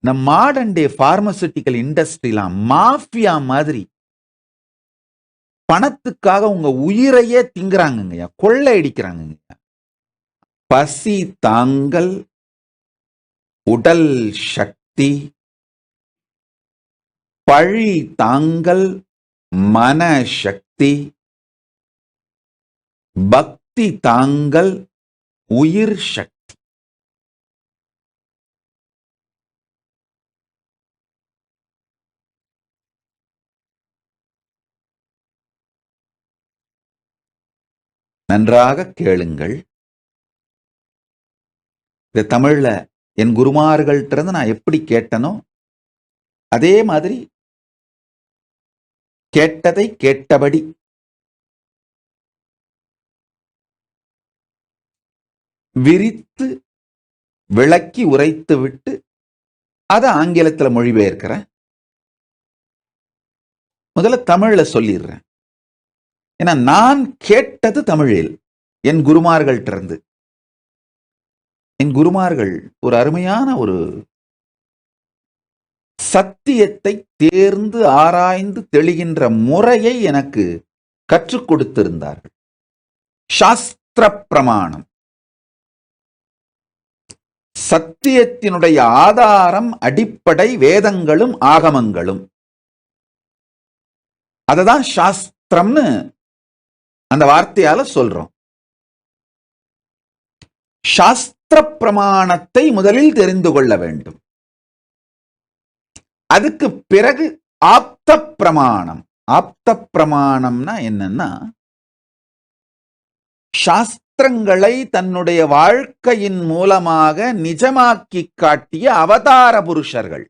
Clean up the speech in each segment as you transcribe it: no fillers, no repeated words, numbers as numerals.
இந்த modern day pharmaceutical இண்டஸ்ட்ரிலாம் mafia மாதிரி பணத்துக்காக உங்க உயிரையே திங்குறாங்கய்யா, கொள்ளையடிக்கிறாங்கய்யா. பசி தாங்கல், உடல் சக்தி, பழி தாங்கல், மனசக்தி, பக்தி தாங்கல், உயிர் சக்தி. நன்றாக கேளுங்கள். இந்த தமிழ்ல என் குருமார்கள்ட்ட இருந்து நான் எப்படி கேட்டனோ அதே மாதிரி கேட்டதை கேட்டபடி விரித்து விளக்கி உரைத்து விட்டு அதை ஆங்கிலத்தில் மொழிபெயர்க்கிறேன். முதல்ல தமிழ்ல சொல்லிடுறேன். ஏன்னா நான் கேட்டது தமிழில் என் குருமார்கள்ட்ட இருந்து. என் குருமார்கள் ஒரு அருமையான ஒரு சத்தியத்தை தேர்ந்து ஆராய்ந்து தெளிகின்ற முறையை எனக்கு கற்றுக் கொடுத்திருந்தார்கள். சாஸ்திர பிரமாணம், சத்தியத்தினுடைய ஆதாரம் அடிப்படை வேதங்களும் ஆகமங்களும். அததான் சாஸ்திரம்னு அந்த வார்த்தையால சொல்றோம். சாஸ்திர பிரமாணத்தை முதலில் தெரிந்து கொள்ள வேண்டும். அதுக்கு பிறகு ஆப்த பிரமாணம். ஆப்த பிரமாணம்னா என்னன்னா, சாஸ்திரங்களை தன்னுடைய வாழ்க்கையின் மூலமாக நிஜமாக்கி காட்டிய அவதார புருஷர்கள்.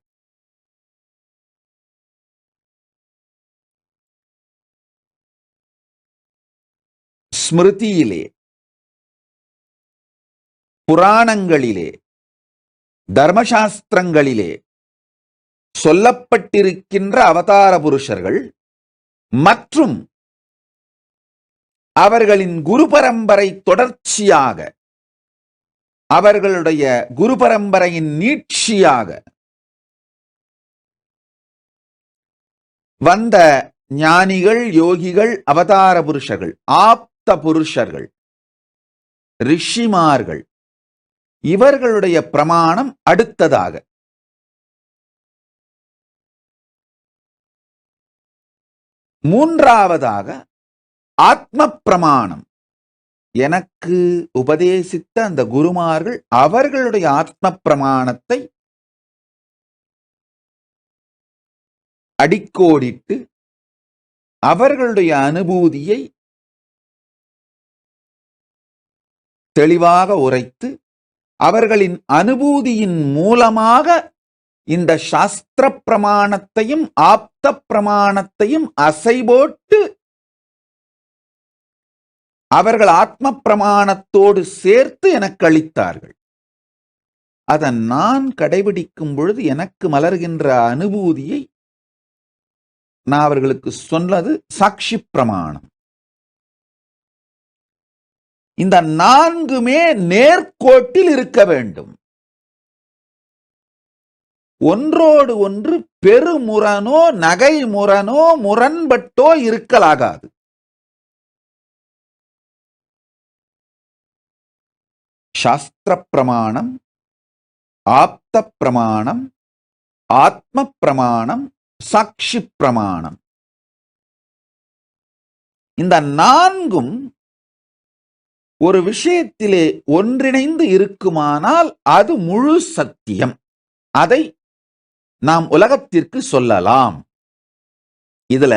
ஸ்மிருதியிலே, புராணங்களிலே, தர்மசாஸ்திரங்களிலே சொல்லப்பட்டிருக்கின்ற அவதார புருஷர்கள் மற்றும் அவர்களின் குரு பரம்பரை தொடர்ச்சியாக, அவர்களுடைய குரு பரம்பரையின் நீட்சியாக வந்த ஞானிகள், யோகிகள், அவதார புருஷர்கள், ஆப்த புருஷர்கள், ரிஷிமார்கள், இவர்களுடைய பிரமாணம் அடுத்ததாக. மூன்றாவதாக ஆத்ம பிரமாணம். எனக்கு உபதேசித்த அந்த குருமார்கள் அவர்களுடைய ஆத்ம பிரமாணத்தை அடிக்கோடிட்டு அவர்களுடைய அனுபூதியை தெளிவாக உரைத்து அவர்களின் அனுபூதியின் மூலமாக இந்த சாஸ்திர பிரமாணத்தையும் ஆப்த பிரமாணத்தையும் அசைபோட்டு அவர்கள் ஆத்ம பிரமாணத்தோடு சேர்த்து எனக்கு அளித்தார்கள். அதை நான் கடைபிடிக்கும் பொழுது எனக்கு மலர்கின்ற அனுபூதியை நான் அவர்களுக்கு சொன்னது சாட்சி பிரமாணம். இந்த நான்குமே நேர்கோட்டில் இருக்க வேண்டும். ஒன்றோடு ஒன்று பெருமுரணோ நகைமுரணோ முரண்பட்டோ இருக்கலாகாது. சாஸ்திர பிரமாணம், ஆப்த பிரமாணம், ஆத்ம பிரமாணம், சாட்சி பிரமாணம், இந்த நான்கும் ஒரு விஷயத்திலே ஒன்றிணைந்து இருக்குமானால் அது முழு சத்தியம். அதை நாம் உலகத்திற்கு சொல்லலாம். இதுல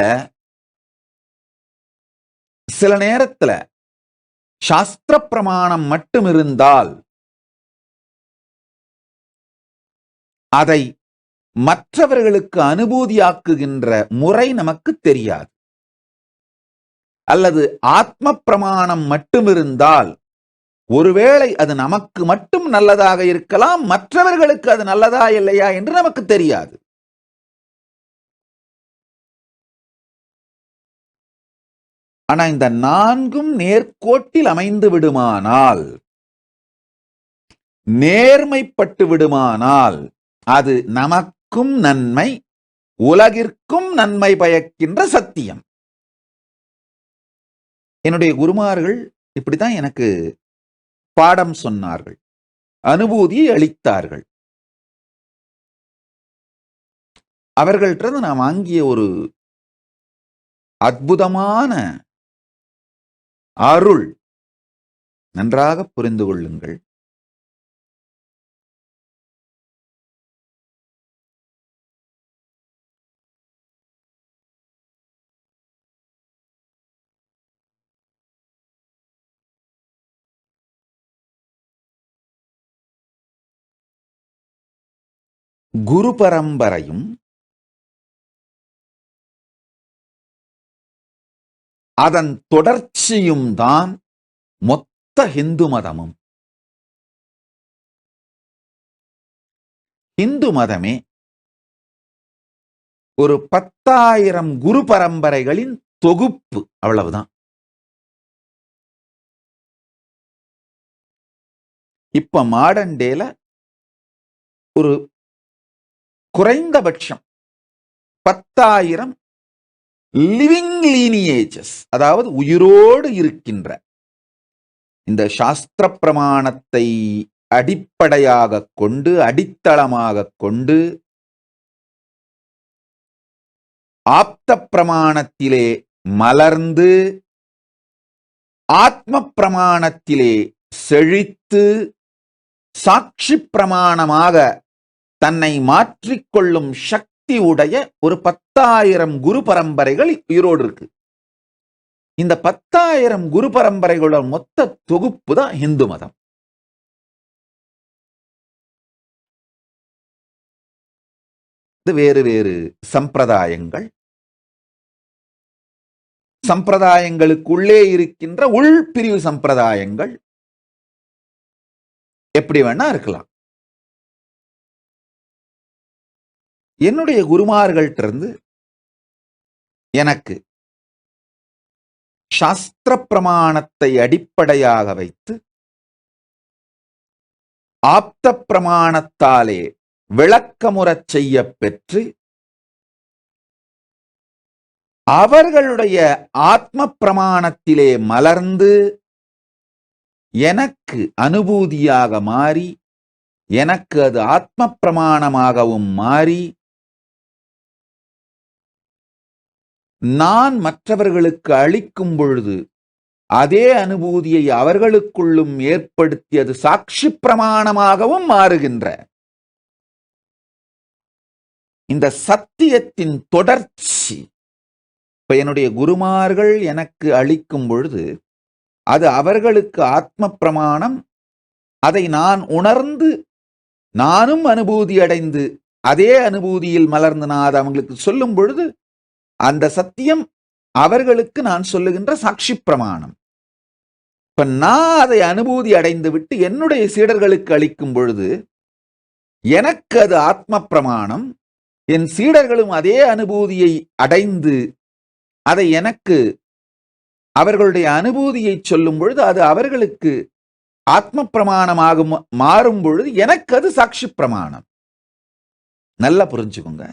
சில நேரத்துல சாஸ்திர பிரமாணம் மட்டும் இருந்தால் அதை மற்றவர்களுக்கு அனுபூதியாக்குகின்ற முறை நமக்கு தெரியாது. அல்லது ஆத்ம பிரமாணம் மட்டும் இருந்தால் ஒருவேளை அது நமக்கு மட்டும் நல்லதாக இருக்கலாம், மற்றவர்களுக்கு அது நல்லதா இல்லையா என்று நமக்கு தெரியாது. ஆனா இந்த நான்கும் நேர்கோட்டில் அமைந்து விடுமானால், நேர்மைப்பட்டு விடுமானால், அது நமக்கும் நன்மை, உலகிற்கும் நன்மை பயக்கின்ற சத்தியம். என்னுடைய குருமார்கள் இப்படித்தான் எனக்கு பாடம் சொன்னார்கள், அனுபூதியை அளித்தார்கள். அவர்கள்ட்ட நான் வாங்கிய ஒரு அற்புதமான அருள், நன்றாக புரிந்து கொள்ளுங்கள். குரு பரம்பரையும் அதன் தொடர்ச்சியும் தான் மொத்த இந்து மதமும். இந்து மதமே ஒரு 10,000 குரு பரம்பரைகளின் தொகுப்பு, அவ்வளவுதான். இப்ப மாடர்ன் டேல ஒரு குறைந்தபட்சம் 10,000 லிவிங் லீனியேஜஸ், அதாவது உயிரோடு இருக்கின்ற, இந்த சாஸ்திர பிரமாணத்தை அடிப்படையாக கொண்டு, அடித்தளமாக கொண்டு, ஆப்த பிரமாணத்திலே மலர்ந்து, ஆத்ம பிரமாணத்திலே செழித்து, சாட்சி பிரமாணமாக தன்னை மாற்றிக்கொள்ளும் சக்தி உடைய ஒரு 10,000 குரு பரம்பரைகள் உயிரோடு இருக்கு. இந்த 10,000 குரு பரம்பரைகளோட மொத்த தொகுப்பு தான் இந்து மதம். இது வேறு வேறு சம்பிரதாயங்கள், சம்பிரதாயங்களுக்குள்ளே இருக்கின்ற உள்பிரிவு சம்பிரதாயங்கள் எப்படி வேணா இருக்கலாம். என்னுடைய குருமார்கள்ட்ட இருந்து எனக்கு சாஸ்திர பிரமாணத்தை அடிப்படையாக வைத்து, ஆப்த பிரமாணத்தாலே விளக்கமுறச் செய்ய பெற்று, அவர்களுடைய ஆத்ம பிரமாணத்திலே மலர்ந்து எனக்கு அனுபூதியாக மாறி, எனக்கு அது ஆத்ம பிரமாணமாகவும் மாறி, நான் மற்றவர்களுக்கு அளிக்கும் பொழுது அதே அனுபூதியை அவர்களுக்குள்ளும் ஏற்படுத்தி அது சாட்சி பிரமாணமாகவும் மாறுகின்ற இந்த சத்தியத்தின் தொடர்ச்சி. இப்ப என்னுடைய குருமார்கள் எனக்கு அளிக்கும் பொழுது அது அவர்களுக்கு ஆத்ம பிரமாணம். அதை நான் உணர்ந்து நானும் அனுபூதி அடைந்து அதே அனுபூதியில் மலர்ந்து நான் அதை அவங்களுக்கு சொல்லும் பொழுது அந்த சத்தியம் அவர்களுக்கு நான் சொல்லுகின்ற சாட்சி பிரமாணம். இப்ப நான் அதை அனுபூதி அடைந்து விட்டு என்னுடைய சீடர்களுக்கு அளிக்கும் பொழுது எனக்கு அது ஆத்ம பிரமாணம். என் சீடர்களும் அதே அனுபூதியை அடைந்து அதை எனக்கு அவர்களுடைய அனுபூதியை சொல்லும் பொழுது அது அவர்களுக்கு ஆத்ம பிரமாணமாக மாறும் பொழுது எனக்கு அது சாட்சி பிரமாணம். நல்லா புரிஞ்சுக்கோங்க.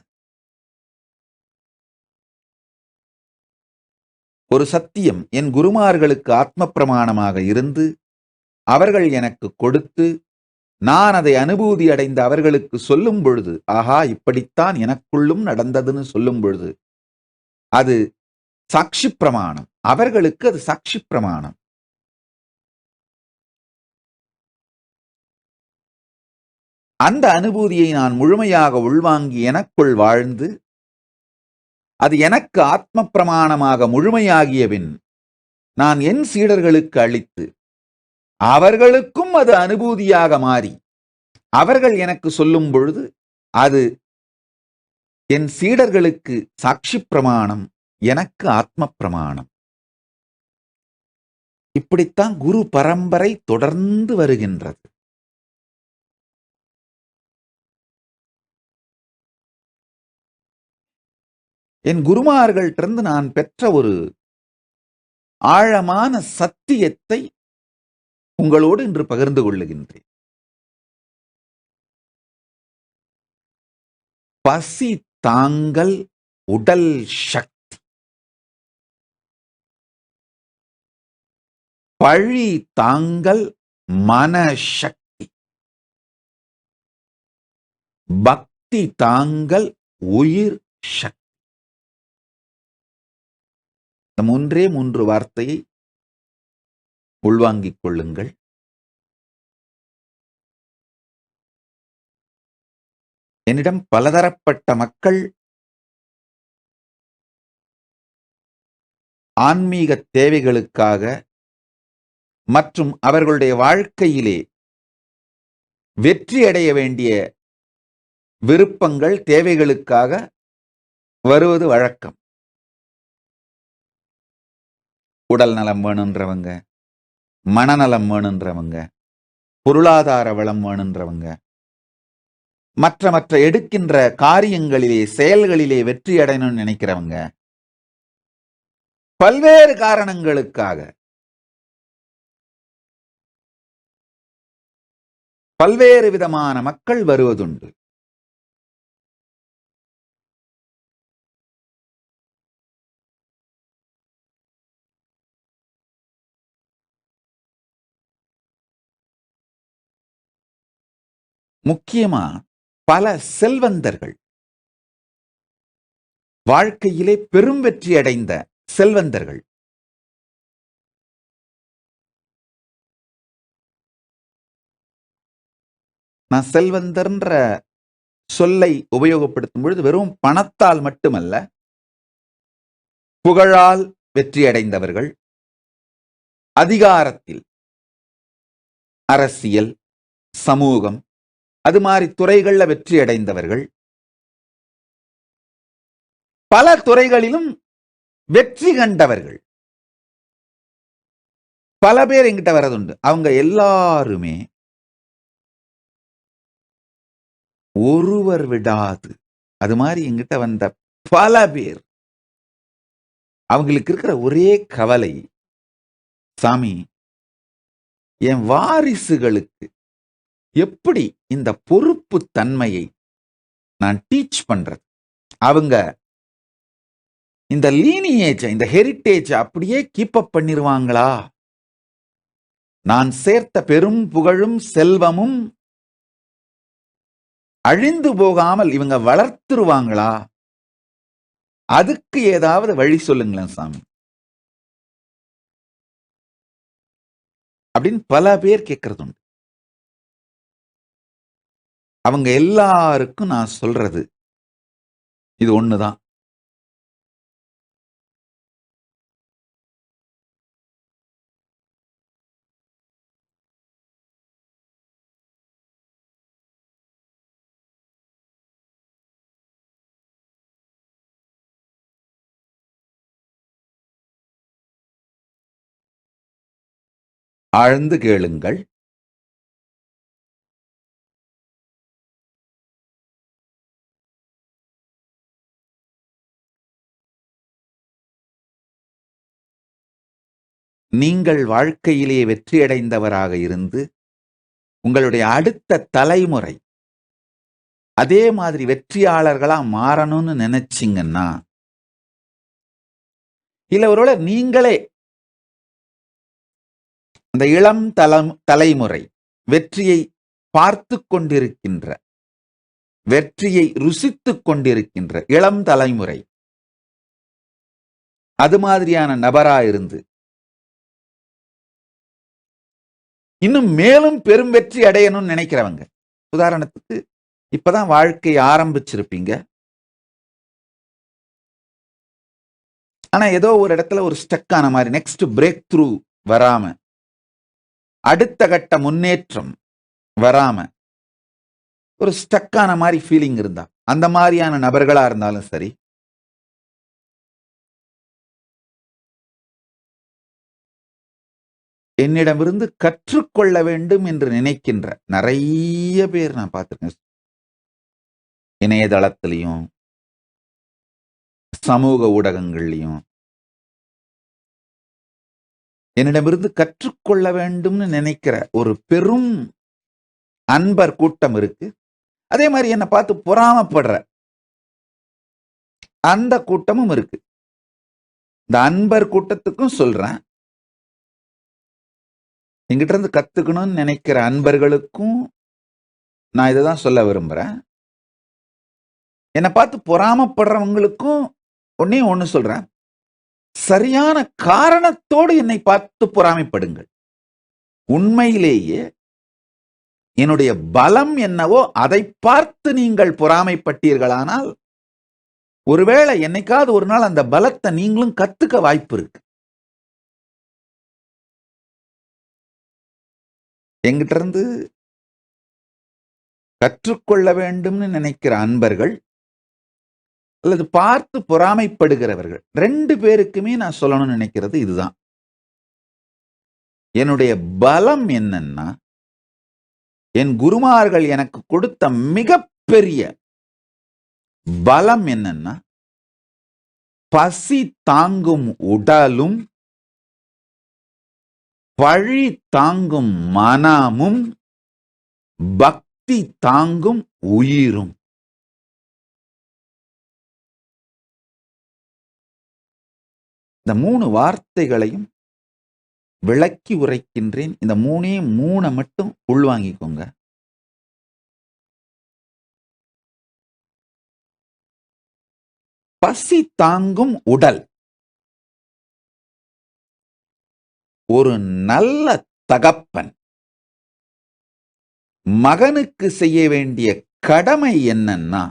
ஒரு சத்தியம் என் குருமார்களுக்கு ஆத்ம பிரமாணமாக இருந்து அவர்கள் எனக்கு கொடுத்து நான் அதை அனுபூதி அடைந்து அவர்களுக்கு சொல்லும் பொழுது, ஆஹா இப்படித்தான் எனக்குள்ளும் நடந்ததுன்னு சொல்லும் பொழுது அது சாட்சி பிரமாணம். அவர்களுக்கு அது சாட்சி பிரமாணம். அந்த அனுபூதியை நான் முழுமையாக உள்வாங்கி எனக்குள் வாழ்ந்து அது எனக்கு ஆத்ம பிரமாணமாக முழுமையாகியபின் நான் என் சீடர்களுக்கு அளித்து அவர்களுக்கும் அது அனுபூதியாக மாறி அவர்கள் எனக்கு சொல்லும் பொழுது அது என் சீடர்களுக்கு சாட்சி பிரமாணம், எனக்கு ஆத்ம பிரமாணம். இப்படித்தான் குரு பரம்பரை தொடர்ந்து வருகின்றது. என் குருமார்கள்ட்டிருந்து நான் பெற்ற ஒரு ஆழமான சத்தியத்தை உங்களோடு இன்று பகிர்ந்து கொள்ளுகின்றேன். பசி தாங்கல் உடல் சக்தி, பழி தாங்கல் மனசக்தி, பக்தி தாங்கல் உயிர் சக்தி. இந்த மூன்றே மூன்று வார்த்தையை உள்வாங்கிக் கொள்ளுங்கள். என்னிடம் பலதரப்பட்ட மக்கள் ஆன்மீக தேவைகளுக்காக மற்றும் அவர்களுடைய வாழ்க்கையிலே வெற்றி அடைய வேண்டிய விருப்பங்கள் தேவைகளுக்காக வருவது வழக்கம். உடல் நலம் வேணுன்றவங்க, மனநலம் வேணுன்றவங்க, பொருளாதார வளம் வேணுன்றவங்க, மற்ற எடுக்கின்ற காரியங்களிலே செயல்களிலே வெற்றி அடையணும்னு நினைக்கிறவங்க, பல்வேறு காரணங்களுக்காக பல்வேறு விதமான மக்கள் வருவதுண்டு. முக்கியமா பல செல்வந்தர்கள், வாழ்க்கையிலே பெரும் வெற்றி அடைந்த செல்வந்தர்கள், நான் செல்வந்தர்ன்ற சொல்லை உபயோகப்படுத்தும் பொழுது வெறும் பணத்தால் மட்டுமல்ல, புகழால் வெற்றி அடைந்தவர்கள், அதிகாரத்தில், அரசியல், சமூகம், அது மாதிரி துறைகள்ல வெற்றி அடைந்தவர்கள், பல துறைகளிலும் வெற்றி கண்டவர்கள் பல பேர் என்கிட்ட வரதுண்டு. அவங்க எல்லாருமே ஒருவர் விடாது அது மாதிரி என்கிட்ட வந்த பல பேர், அவங்களுக்கு இருக்கிற ஒரே கவலை, சாமி என் வாரிசுகளுக்கு எப்படி இந்த பொறுப்பு தன்மையை நான் டீச் பண்றது, அவங்க இந்த லீனியேஜ், இந்த ஹெரிட்டேஜ் அப்படியே கீப் அப் பண்ணிருவாங்களா, நான் சேர்த்த பெரும் புகழும் செல்வமும் அழிந்து போகாமல் இவங்க வளர்த்துருவாங்களா, அதுக்கு ஏதாவது வழி சொல்லுங்களேன் சாமி அப்படின்னு பல பேர் கேட்கறது உண்டு. அவங்க எல்லாருக்கும் நான் சொல்றது இது ஒண்ணுதான். ஆழ்ந்து கேளுங்கள். நீங்கள் வாழ்க்கையிலே வெற்றியடைந்தவராக இருந்து உங்களுடைய அடுத்த தலைமுறை அதே மாதிரி வெற்றியாளர்களா மாறணும்னு நினைச்சிங்கன்னா, இல்ல ஒருவேளை நீங்களே அந்த இளம் தலைமுறை வெற்றியை பார்த்து கொண்டிருக்கின்ற, வெற்றியை ருசித்துக் கொண்டிருக்கின்ற இளம் தலைமுறை அது மாதிரியான நபரா இருந்து இன்னும் மேலும் பெரும் வெற்றி அடையணும்னு நினைக்கிறவங்க, உதாரணத்துக்கு இப்பதான் வாழ்க்கை ஆரம்பிச்சிருப்பீங்க, ஆனா ஏதோ ஒரு இடத்துல ஒரு ஸ்டக் ஆன மாதிரி, நெக்ஸ்ட் பிரேக் த்ரூ வராம, அடுத்த கட்ட முன்னேற்றம் வராம ஒரு ஸ்டக்கான மாதிரி ஃபீலிங் இருந்தா, அந்த மாதிரியான நபர்களா இருந்தாலும் சரி, என்னிடமிருந்து கற்றுக்கொள்ள வேண்டும் என்று நினைக்கின்ற நிறைய பேர் நான் பார்த்திருக்கேன். இணையதளத்திலையும் சமூக ஊடகங்கள்லையும் என்னிடமிருந்து கற்றுக்கொள்ள வேண்டும்னு நினைக்கிற ஒரு பெரும் அன்பர் கூட்டம் இருக்கு. அதே மாதிரி என்னை பார்த்து பொறாமப்படுற அந்த கூட்டமும் இருக்கு. இந்த அன்பர் கூட்டத்துக்கும் சொல்றேன், எங்கிட்ட இருந்து கத்துக்கணும்னு நினைக்கிற அன்பர்களுக்கும் நான் இதை தான் சொல்ல விரும்புறேன். என்னை பார்த்து பொறாமப்படுறவங்களுக்கும் ஒன்னே ஒண்ணு சொல்றேன், சரியான காரணத்தோடு என்னை பார்த்து பொறாமைப்படுங்கள். உண்மையிலேயே என்னுடைய பலம் என்னவோ அதை பார்த்து நீங்கள் பொறாமைப்பட்டீர்களானால், ஒருவேளை என்னைக்காவது ஒரு நாள் அந்த பலத்தை நீங்களும் கத்துக்க வாய்ப்பு இருக்கு. எங்கிட்ட இருந்து கற்றுக்கொள்ள வேண்டும்னு நினைக்கிற அன்பர்கள் அல்லது பார்த்து பொறாமைப்படுகிறவர்கள் 2 பேருக்குமே நான் சொல்லணும்னு நினைக்கிறது இதுதான். என்னுடைய பலம் என்னன்னா, என் குருமார்கள் எனக்கு கொடுத்த மிகப்பெரிய பலம் என்னன்னா, பசி தாங்கும் உடலும் பழி தாங்கும் மனமும் பக்தி தாங்கும் உயிரும். இந்த 3 வார்த்தைகளையும் விளக்கி உரைக்கின்றேன். இந்த 3 மட்டும் உள்வாங்கிக்கோங்க. பசி தாங்கும் உடல். ஒரு நல்ல தகப்பன் மகனுக்கு செய்ய வேண்டிய கடமை என்னன்னா,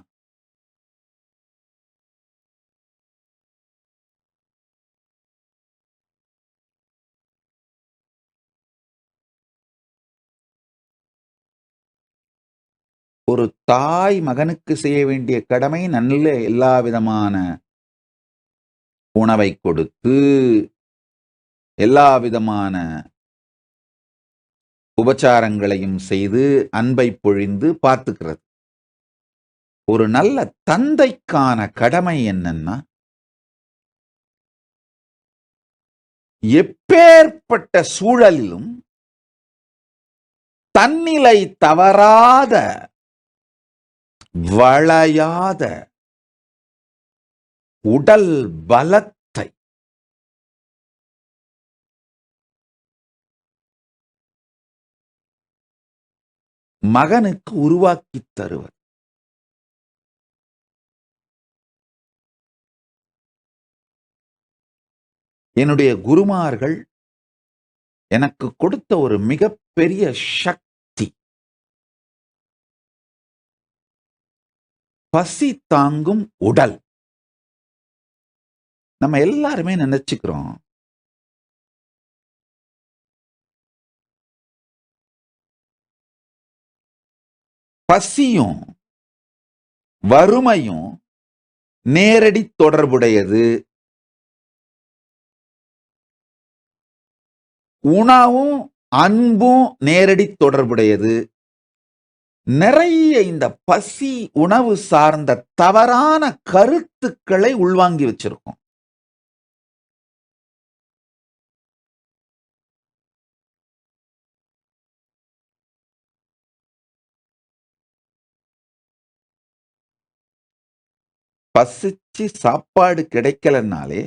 ஒரு தாய் மகனுக்கு செய்ய வேண்டிய கடமை நல்ல எல்லா விதமான உணவை கொடுத்து, எல்லா விதமான உபச்சாரங்களையும் செய்து, அன்பை பொழிந்து பார்த்துக்கிறது. ஒரு நல்ல தந்தைக்கான கடமை என்னன்னா, எப்பேற்பட்ட சூழலிலும் தன்னிலை தவறாத, வளையாத உடல் பலத்தை மகனுக்கு உருவாக்கி தருவது. என்னுடைய குருமார்கள் எனக்கு கொடுத்த ஒரு மிகப்பெரிய சக்தி, பசி தாங்கும் உடல். நம்ம எல்லாருமே நினைச்சுக்கிறோம், பசியும் வறுமையும் நேரடி தொடர்புடையது, உணவும் அன்பும் நேரடி தொடர்புடையது. நிறைய இந்த பசி உணவு சார்ந்த தவறான கருத்துக்களை உள்வாங்கி வச்சிருக்கோம். பசிச்சு சாப்பாடு கிடைக்கலனாலே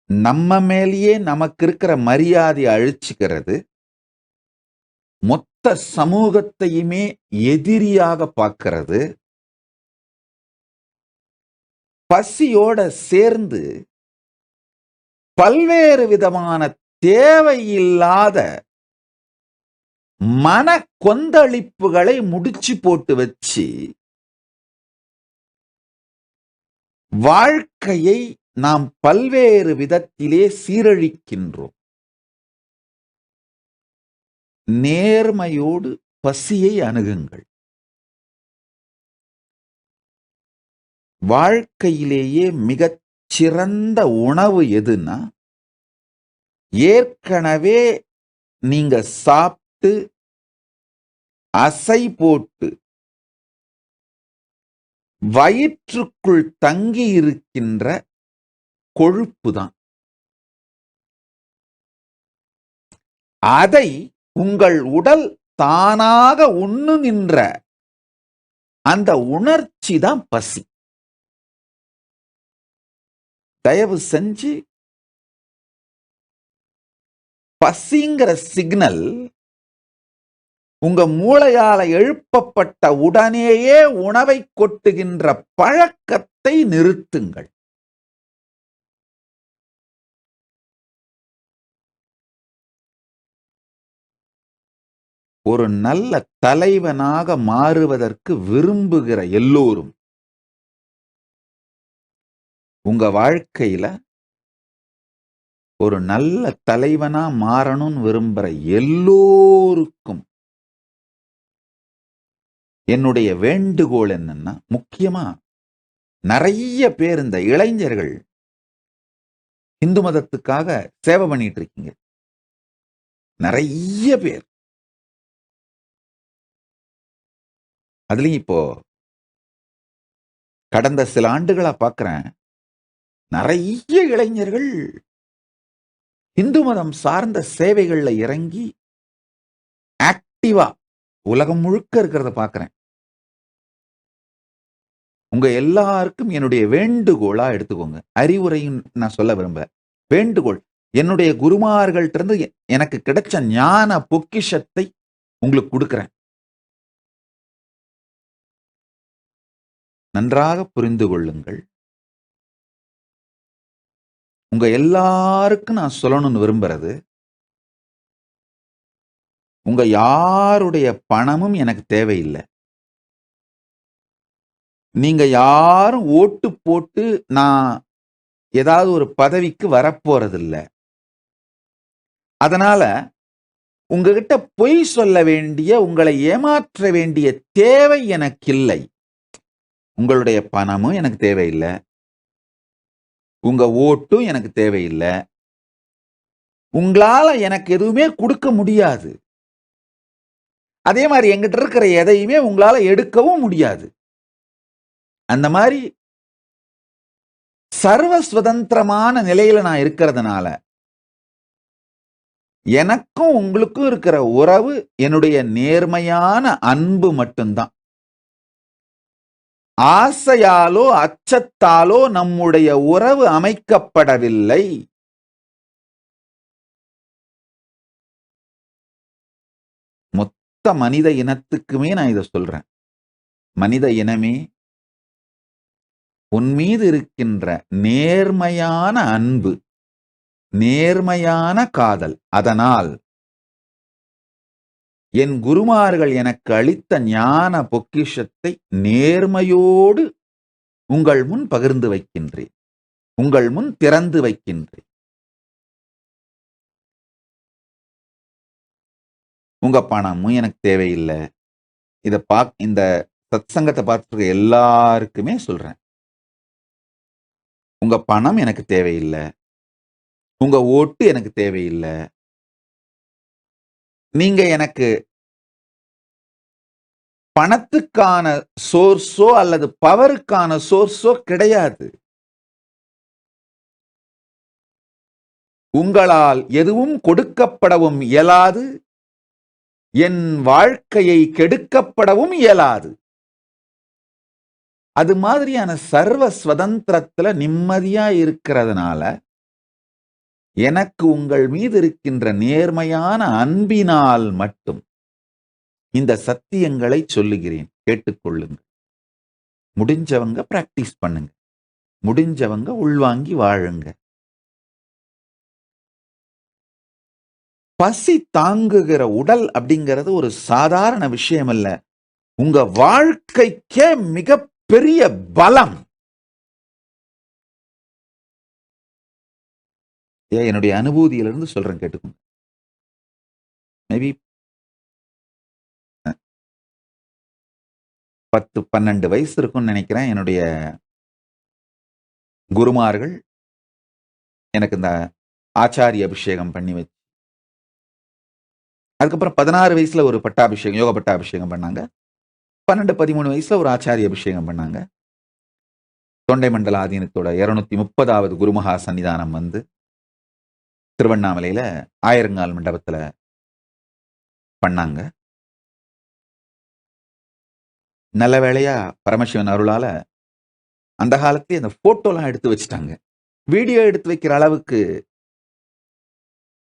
நம்ம மேலேயே நமக்கு இருக்கிற மரியாதையை அழிச்சுக்கிறது, மொத்த சமூகத்தையுமே எதிரியாக பார்க்கிறது. பசியோட சேர்ந்து பல்வேறு விதமான தேவையில்லாத மன கொந்தளிப்புகளை முடிச்சு போட்டு வச்சு வாழ்க்கையை நாம் பல்வேறு விதத்திலே சீரழிக்கின்றோம். நேர்மையோடு பசியை அணுகுங்கள். வாழ்க்கையிலேயே மிகச் சிறந்த உணவு எதுன்னா, ஏற்கனவே நீங்க சாப்பிட்டு அசை போட்டு வயிற்றுக்குள் தங்கி இருக்கின்ற கொழுப்பு தான். அதை உங்கள் உடல் தானாக உண்ணுகின்ற அந்த உணர்ச்சி தான் பசி. தயவு செஞ்சு பசிங்கிற சிக்னல் உங்க மூளையால எழுப்பப்பட்ட உடனேயே உணவை கொட்டுகின்ற பழக்கத்தை நிறுத்துங்கள். ஒரு நல்ல தலைவனாக மாறுவதற்கு விரும்புகிற எல்லோரும் உங்க வாழ்க்கையில ஒரு நல்ல தலைவனா மாறணும்னு விரும்புற எல்லோருக்கும் என்னுடைய வேண்டுகோள் என்னன்னா, முக்கியமா நிறைய பேர் இந்த இளைஞர்கள் இந்து மதத்துக்காக சேவை பண்ணிட்டு இருக்கீங்க. நிறைய பேர். அதுலயும் இப்போ கடந்த சில ஆண்டுகளா பார்க்கிறேன், நிறைய இளைஞர்கள் இந்து மதம் சார்ந்த சேவைகள்ல இறங்கி ஆக்டிவா உலகம் முழுக்க இருக்கிறத பார்க்கிறேன். உங்க எல்லாருக்கும் என்னுடைய வேண்டுகோளா எடுத்துக்கோங்க. அறிவுரையும் நான் சொல்ல விரும்பல. வேண்டுகோள். என்னுடைய குருமார்கள்ட்ட இருந்து எனக்கு கிடைச்ச ஞான பொக்கிஷத்தை உங்களுக்கு கொடுக்கிறேன். நன்றாக புரிந்து கொள்ளுங்கள். உங்க எல்லாருக்கும் நான் சொல்லணும்னு விரும்புறது, உங்க யாருடைய பணமும் எனக்கு தேவையில்லை. நீங்க யாரும் ஓட்டு போட்டு நான் ஏதாவது ஒரு பதவிக்கு வரப்போறதில்லை. அதனால உங்ககிட்ட பொய் சொல்ல வேண்டிய, உங்களை ஏமாற்ற வேண்டிய தேவை எனக்கு இல்லை. உங்களுடைய பணமும் எனக்கு தேவையில்லை. உங்க ஓட்டும் எனக்கு தேவையில்லை. உங்களால எனக்கு எதுவுமே கொடுக்க முடியாது. அதே மாதிரி என்கிட்ட இருக்கிற எதையுமே உங்களால எடுக்கவும் முடியாது. அந்த மாதிரி சர்வ சுதந்திரமான நிலையில நான் இருக்கிறதுனால எனக்கும் உங்களுக்கும் இருக்கிற உறவு என்னுடைய நேர்மையான அன்பு மட்டும்தான். ஆசையாலோ அச்சத்தாலோ நம்முடைய உறவு அமைக்கப்படவில்லை. மொத்த மனித இனத்துக்குமே நான் இதை சொல்றேன். மனித இனமே, உன் மீது இருக்கின்ற நேர்மையான அன்பு, நேர்மையான காதல், அதனால் என் குருமார்கள் எனக்கு அளித்த ஞான பொக்கிஷத்தை நேர்மையோடு உங்கள் முன் பகிர்ந்து வைக்கின்றேன், உங்கள் முன் திறந்து வைக்கின்றேன். உங்க பணமும் எனக்கு தேவையில்லை. இந்த சத்சங்கத்தை பார்த்துருக்க எல்லாருக்குமே சொல்றேன், உங்க பணம் எனக்கு தேவையில்லை. உங்க ஓட்டு எனக்கு தேவையில்லை. நீங்க எனக்கு பணத்துக்கான சோர்ஸோ அல்லது பவருக்கான சோர்ஸோ கிடையாது. உங்களால் எதுவும் கொடுக்கப்படவும் இயலாது. என் வாழ்க்கையை கெடுக்கப்படவும் இயலாது. அது மாதிரியான சர்வ சுதந்திரத்துல நிம்மதியா இருக்கிறதுனால எனக்கு உங்கள் மீது இருக்கின்ற நேர்மையான அன்பினால் மட்டும் இந்த சத்தியங்களை சொல்லுகிறேன். கேட்டுக்கொள்ளுங்க. முடிஞ்சவங்க பிராக்டிஸ் பண்ணுங்க. முடிஞ்சவங்க உள்வாங்கி வாழுங்க. பசி தாங்குகிற உடல் அப்படிங்கிறது ஒரு சாதாரண விஷயம் அல்ல. உங்க வாழ்க்கைக்கே மிகப்பெரிய பலம். என்னுடைய அனுபூதியிலிருந்து சொல்றேன், கேட்டுக்கோங்க. மேபி 10-12 வயசு இருக்கும்னு நினைக்கிறேன். என்னுடைய குருமார்கள் எனக்கு இந்த ஆச்சாரிய அபிஷேகம் பண்ணி வச்சு, அதுக்கப்புறம் 16 வயசுல ஒரு பட்டாபிஷேகம், யோக பட்டாபிஷேகம் பண்ணாங்க. 12-13 வயசுல ஒரு ஆச்சாரிய அபிஷேகம் பண்ணாங்க. தொண்டை மண்டல ஆதீனத்தோட 230வது குருமகா சன்னிதானம் வந்து திருவண்ணாமலையில ஆயிரங்கால் மண்டபத்துல பண்ணாங்க. நல்ல வேளையா பரமசிவன் அருளால அந்த காலத்திலே அந்த போட்டோலாம் எடுத்து வச்சுட்டாங்க. வீடியோ எடுத்து வைக்கிற அளவுக்கு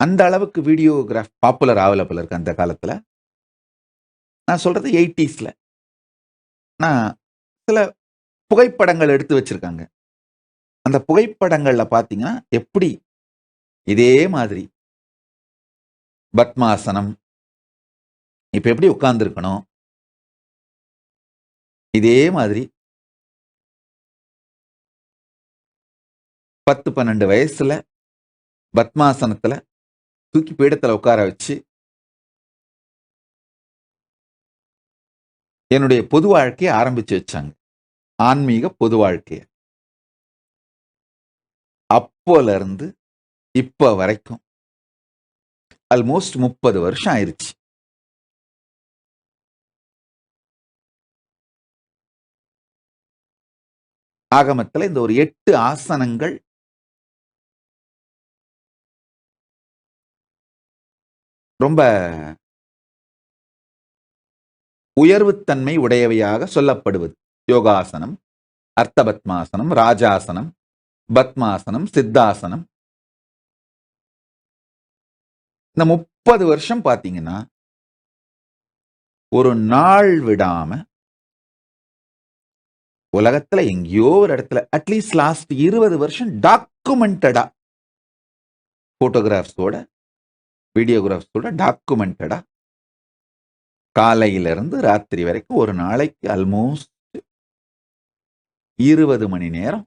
அந்த அளவுக்கு வீடியோகிராஃப் பாப்புலர் ஆகல போல இருக்கு அந்த காலத்துல. நான் சொல்றது 80ஸ்ல. நான் சில புகைப்படங்கள் எடுத்து வச்சிருக்காங்க. அந்த புகைப்படங்கள்ல பார்த்தீங்கன்னா, எப்படி இதே மாதிரி பத்மாசனம், இப்ப எப்படி உட்கார்ந்திருக்கணும், இதே மாதிரி 10, 12 வயசுல பத்மாசனத்துல தூக்கி பீடத்துல உட்கார வச்சு, என்னுடைய பொது வாழ்க்கைய ஆரம்பிச்சு வச்சாங்க. ஆன்மீக பொது வாழ்க்கைய. அப்போல இருந்து இப்ப வரைக்கும் ஆல்மோஸ்ட் 30 வருஷம் ஆயிருச்சு. ஆகமத்துல இந்த ஒரு 8 ஆசனங்கள் ரொம்ப உயர்வுத்தன்மை உடையவையாக சொல்லப்படுவது. யோகாசனம், அர்த்தபத்மாசனம், ராஜாசனம், பத்மாசனம், சித்தாசனம். இந்த 30 வருஷம் பாத்தீங்கன்னா, ஒரு நாள் விடாம உலகத்துல எங்கேயோ ஒரு இடத்துல அட்லீஸ்ட் லாஸ்ட் 20 வருஷம் டாக்குமெண்டடா போட்டோகிராஃப்ஸோட வீடியோகிராஃப்ஸோட டாக்குமெண்டடா காலையில இருந்து ராத்திரி வரைக்கும் ஒரு நாளைக்கு ஆல்மோஸ்ட் 20 மணி நேரம்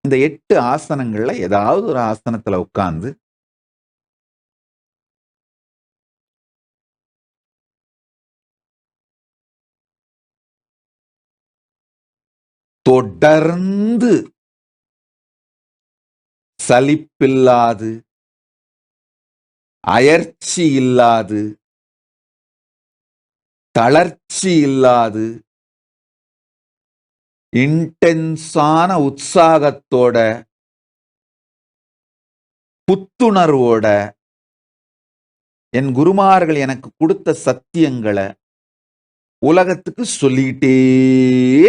இந்த 8 ஆசனங்கள்ல ஏதாவது ஒரு ஆசனத்துல உட்கார்ந்து தொடர்ந்து சலிப்பில்லாது, அயர்ச்சி இல்லாது, தளர்ச்சி இல்லாது, இன்டென்ஸான உற்சாகத்தோட, புத்துணர்வோட என் குருமார்கள் எனக்கு கொடுத்த சத்தியங்களை உலகத்துக்கு சொல்லிக்கிட்டே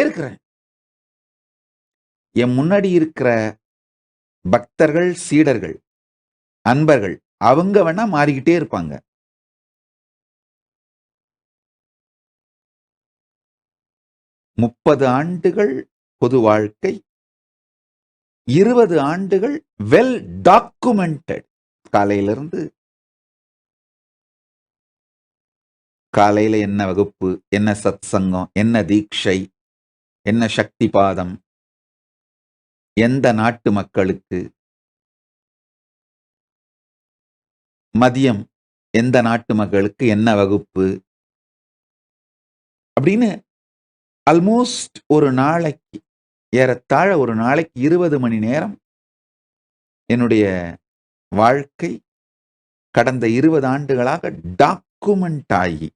இருக்கிறேன். என் முன்னாடி இருக்கிற பக்தர்கள், சீடர்கள், அன்பர்கள் அவங்க வேணா மாறிக்கிட்டே இருப்பாங்க. முப்பது ஆண்டுகள் பொது வாழ்க்கை, 20 ஆண்டுகள் வெல் டாக்குமெண்டட். காலையிலிருந்து காலையில என்ன வகுப்பு, என்ன சத் சங்கம், என்ன தீட்சை, என்ன சக்தி பாதம், எந்த நாட்டு மக்களுக்கு, மதியம் எந்த நாட்டு மக்களுக்கு என்ன வகுப்பு அப்படின்னு ஆல்மோஸ்ட் ஒரு நாளைக்கு ஏறத்தாழ ஒரு நாளைக்கு 20 மணி நேரம் என்னுடைய வாழ்க்கை கடந்த 20 ஆண்டுகளாக டாக்குமெண்ட் ஆகி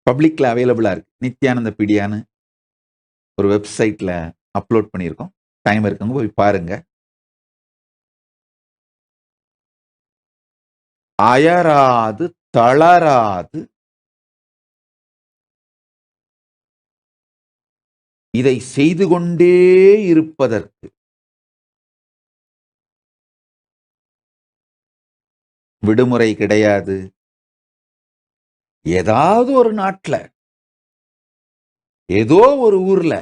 பப்ளிக்ல அவைலபிளா இருக்கு. நித்யானந்த பீடியான்னு ஒரு வெப்சைட்ல அப்லோட் பண்ணியிருக்கோம். டைம் இருக்குங்க போய் பாருங்க. அயராது தளராது இதை செய்து கொண்டே இருப்பதற்கு விடுமுறை கிடையாது. ஏதாவது ஒரு நாட்டுல, ஏதோ ஒரு ஊர்ல,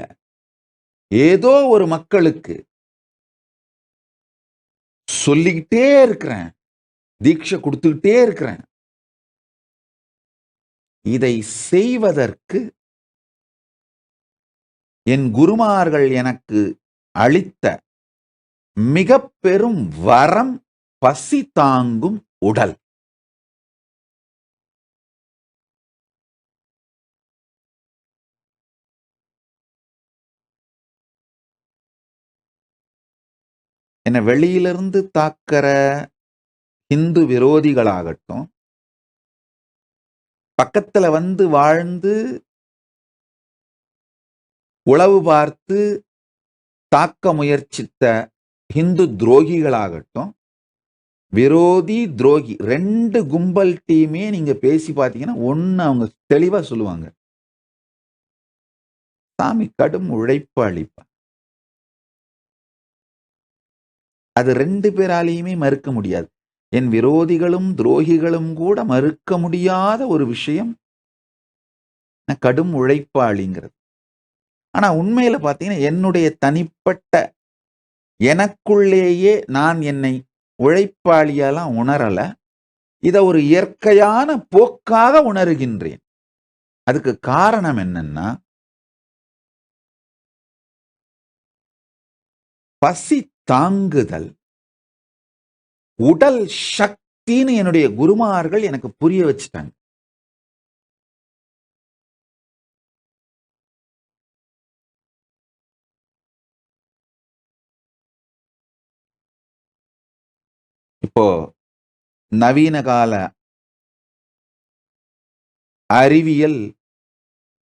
ஏதோ ஒரு மக்களுக்கு சொல்லிக்கிட்டே இருக்கிறேன், தீட்சை கொடுத்துக்கிட்டே இருக்கிறேன். இதை செய்வதற்கு என் குருமார்கள் எனக்கு அளித்த மிக பெரும் வரம் பசி தாங்கும் உடல். என்ன வெளியிலிருந்து தாக்கிற இந்து விரோதிகளாகட்டும், பக்கத்துல வந்து வாழ்ந்து உளவு பார்த்து தாக்க முயற்சித்த இந்து துரோகிகளாகட்டும், விரோதி துரோகி 2 கும்பல் டீமே நீங்க பேசி பார்த்தீங்கன்னா ஒன்னு அவங்க தெளிவா சொல்லுவாங்க. சாமி கடும் உழைப்பாளிப்பா. அது 2 பேராலேயுமே மறுக்க முடியாது. என் விரோதிகளும் துரோகிகளும் கூட மறுக்க முடியாத ஒரு விஷயம் கடும் உழைப்பாளிங்கிறது. ஆனா உண்மையில பார்த்தீங்கன்னா, என்னுடைய தனிப்பட்ட எனக்குள்ளேயே நான் என்னை உழைப்பாளியாலாம் உணரல. இத ஒரு இயற்கையான போக்காக உணருகின்றேன். அதுக்கு காரணம் என்னன்னா, பசி தாங்குதல், உடல் சக்தின்னு என்னுடைய குருமார்கள் எனக்கு புரிய வச்சுட்டாங்க. இப்போ நவீன கால அறிவியல்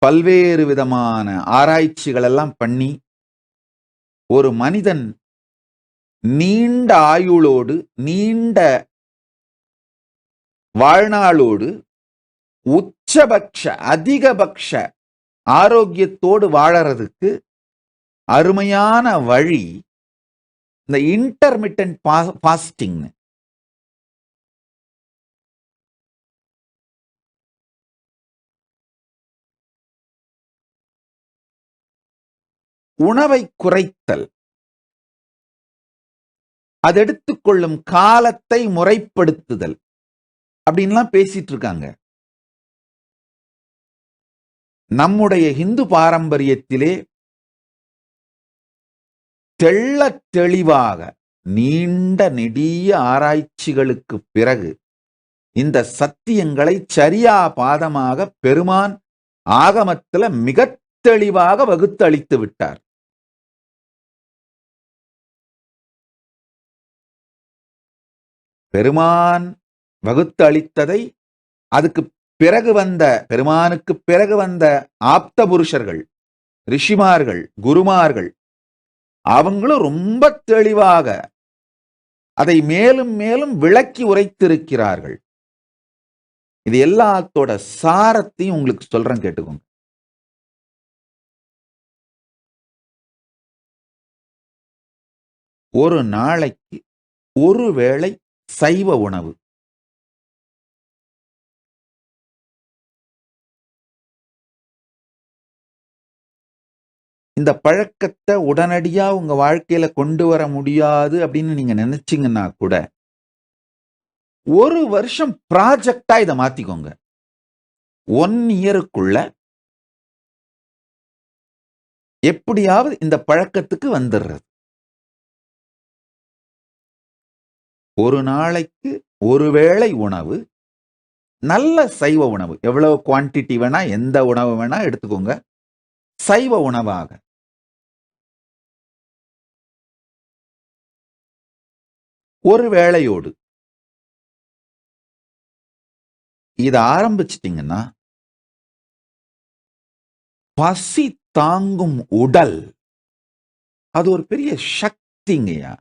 பல்வேறு விதமான ஆராய்ச்சிகள் எல்லாம் பண்ணி ஒரு மனிதன் நீண்ட ஆயுளோடு நீண்ட வாழ்நாளோடு உச்சபட்ச அதிகபட்ச ஆரோக்கியத்தோடு வாழறதுக்கு அருமையான வழி இந்த இன்டர்மிட்டன்ட் ஃபாஸ்டிங். உணவை குறைத்தல், அது எடுத்துக்கொள்ளும் காலத்தை முறைப்படுத்துதல் அப்படின்லாம் பேசிட்டு இருக்காங்க. நம்முடைய இந்து பாரம்பரியத்திலே தெள்ளத் தெளிவாக நீண்ட நெடிய ஆராய்ச்சிகளுக்கு பிறகு இந்த சத்தியங்களை சரியா பாதமாக பெருமான் ஆகமத்துல மிக தெளிவாக வகுத்து அளித்து விட்டார். பெருமான் வகுத்து அளித்ததை அதுக்கு பிறகு வந்த பெருமானுக்கு பிறகு வந்த ஆப்த புருஷர்கள், ரிஷிமார்கள், குருமார்கள் அவங்களும் ரொம்ப தெளிவாக அதை மேலும் மேலும் விளக்கி உரைத்திருக்கிறார்கள். இது எல்லாத்தோட சாரத்தையும் உங்களுக்கு சொல்றேன், கேட்டுக்கோங்க. ஒரு நாளைக்கு ஒரு வேளை சைவ உணவு, இந்த பழக்கத்தை உடனடியா உங்க வாழ்க்கையில கொண்டு வர முடியாது அப்படின்னு நீங்க நினைச்சீங்கன்னா கூட 1 வருஷம் ப்ராஜெக்டா இதை மாத்திக்கோங்க. 1 இயருக்குள்ள எப்படியாவது இந்த பழக்கத்துக்கு வந்துடுறது. ஒரு நாளைக்கு ஒரு வேளை உணவு, நல்ல சைவ உணவு, எவ்வளவு குவான்டிட்டி வேணா எந்த உணவு வேணா எடுத்துக்கோங்க, சைவ உணவாக. ஒரு வேளையோடு இத ஆரம்பிச்சிட்டீங்கன்னா பசி தாங்கும் உடல் அது ஒரு பெரிய சக்திங்கய்யா.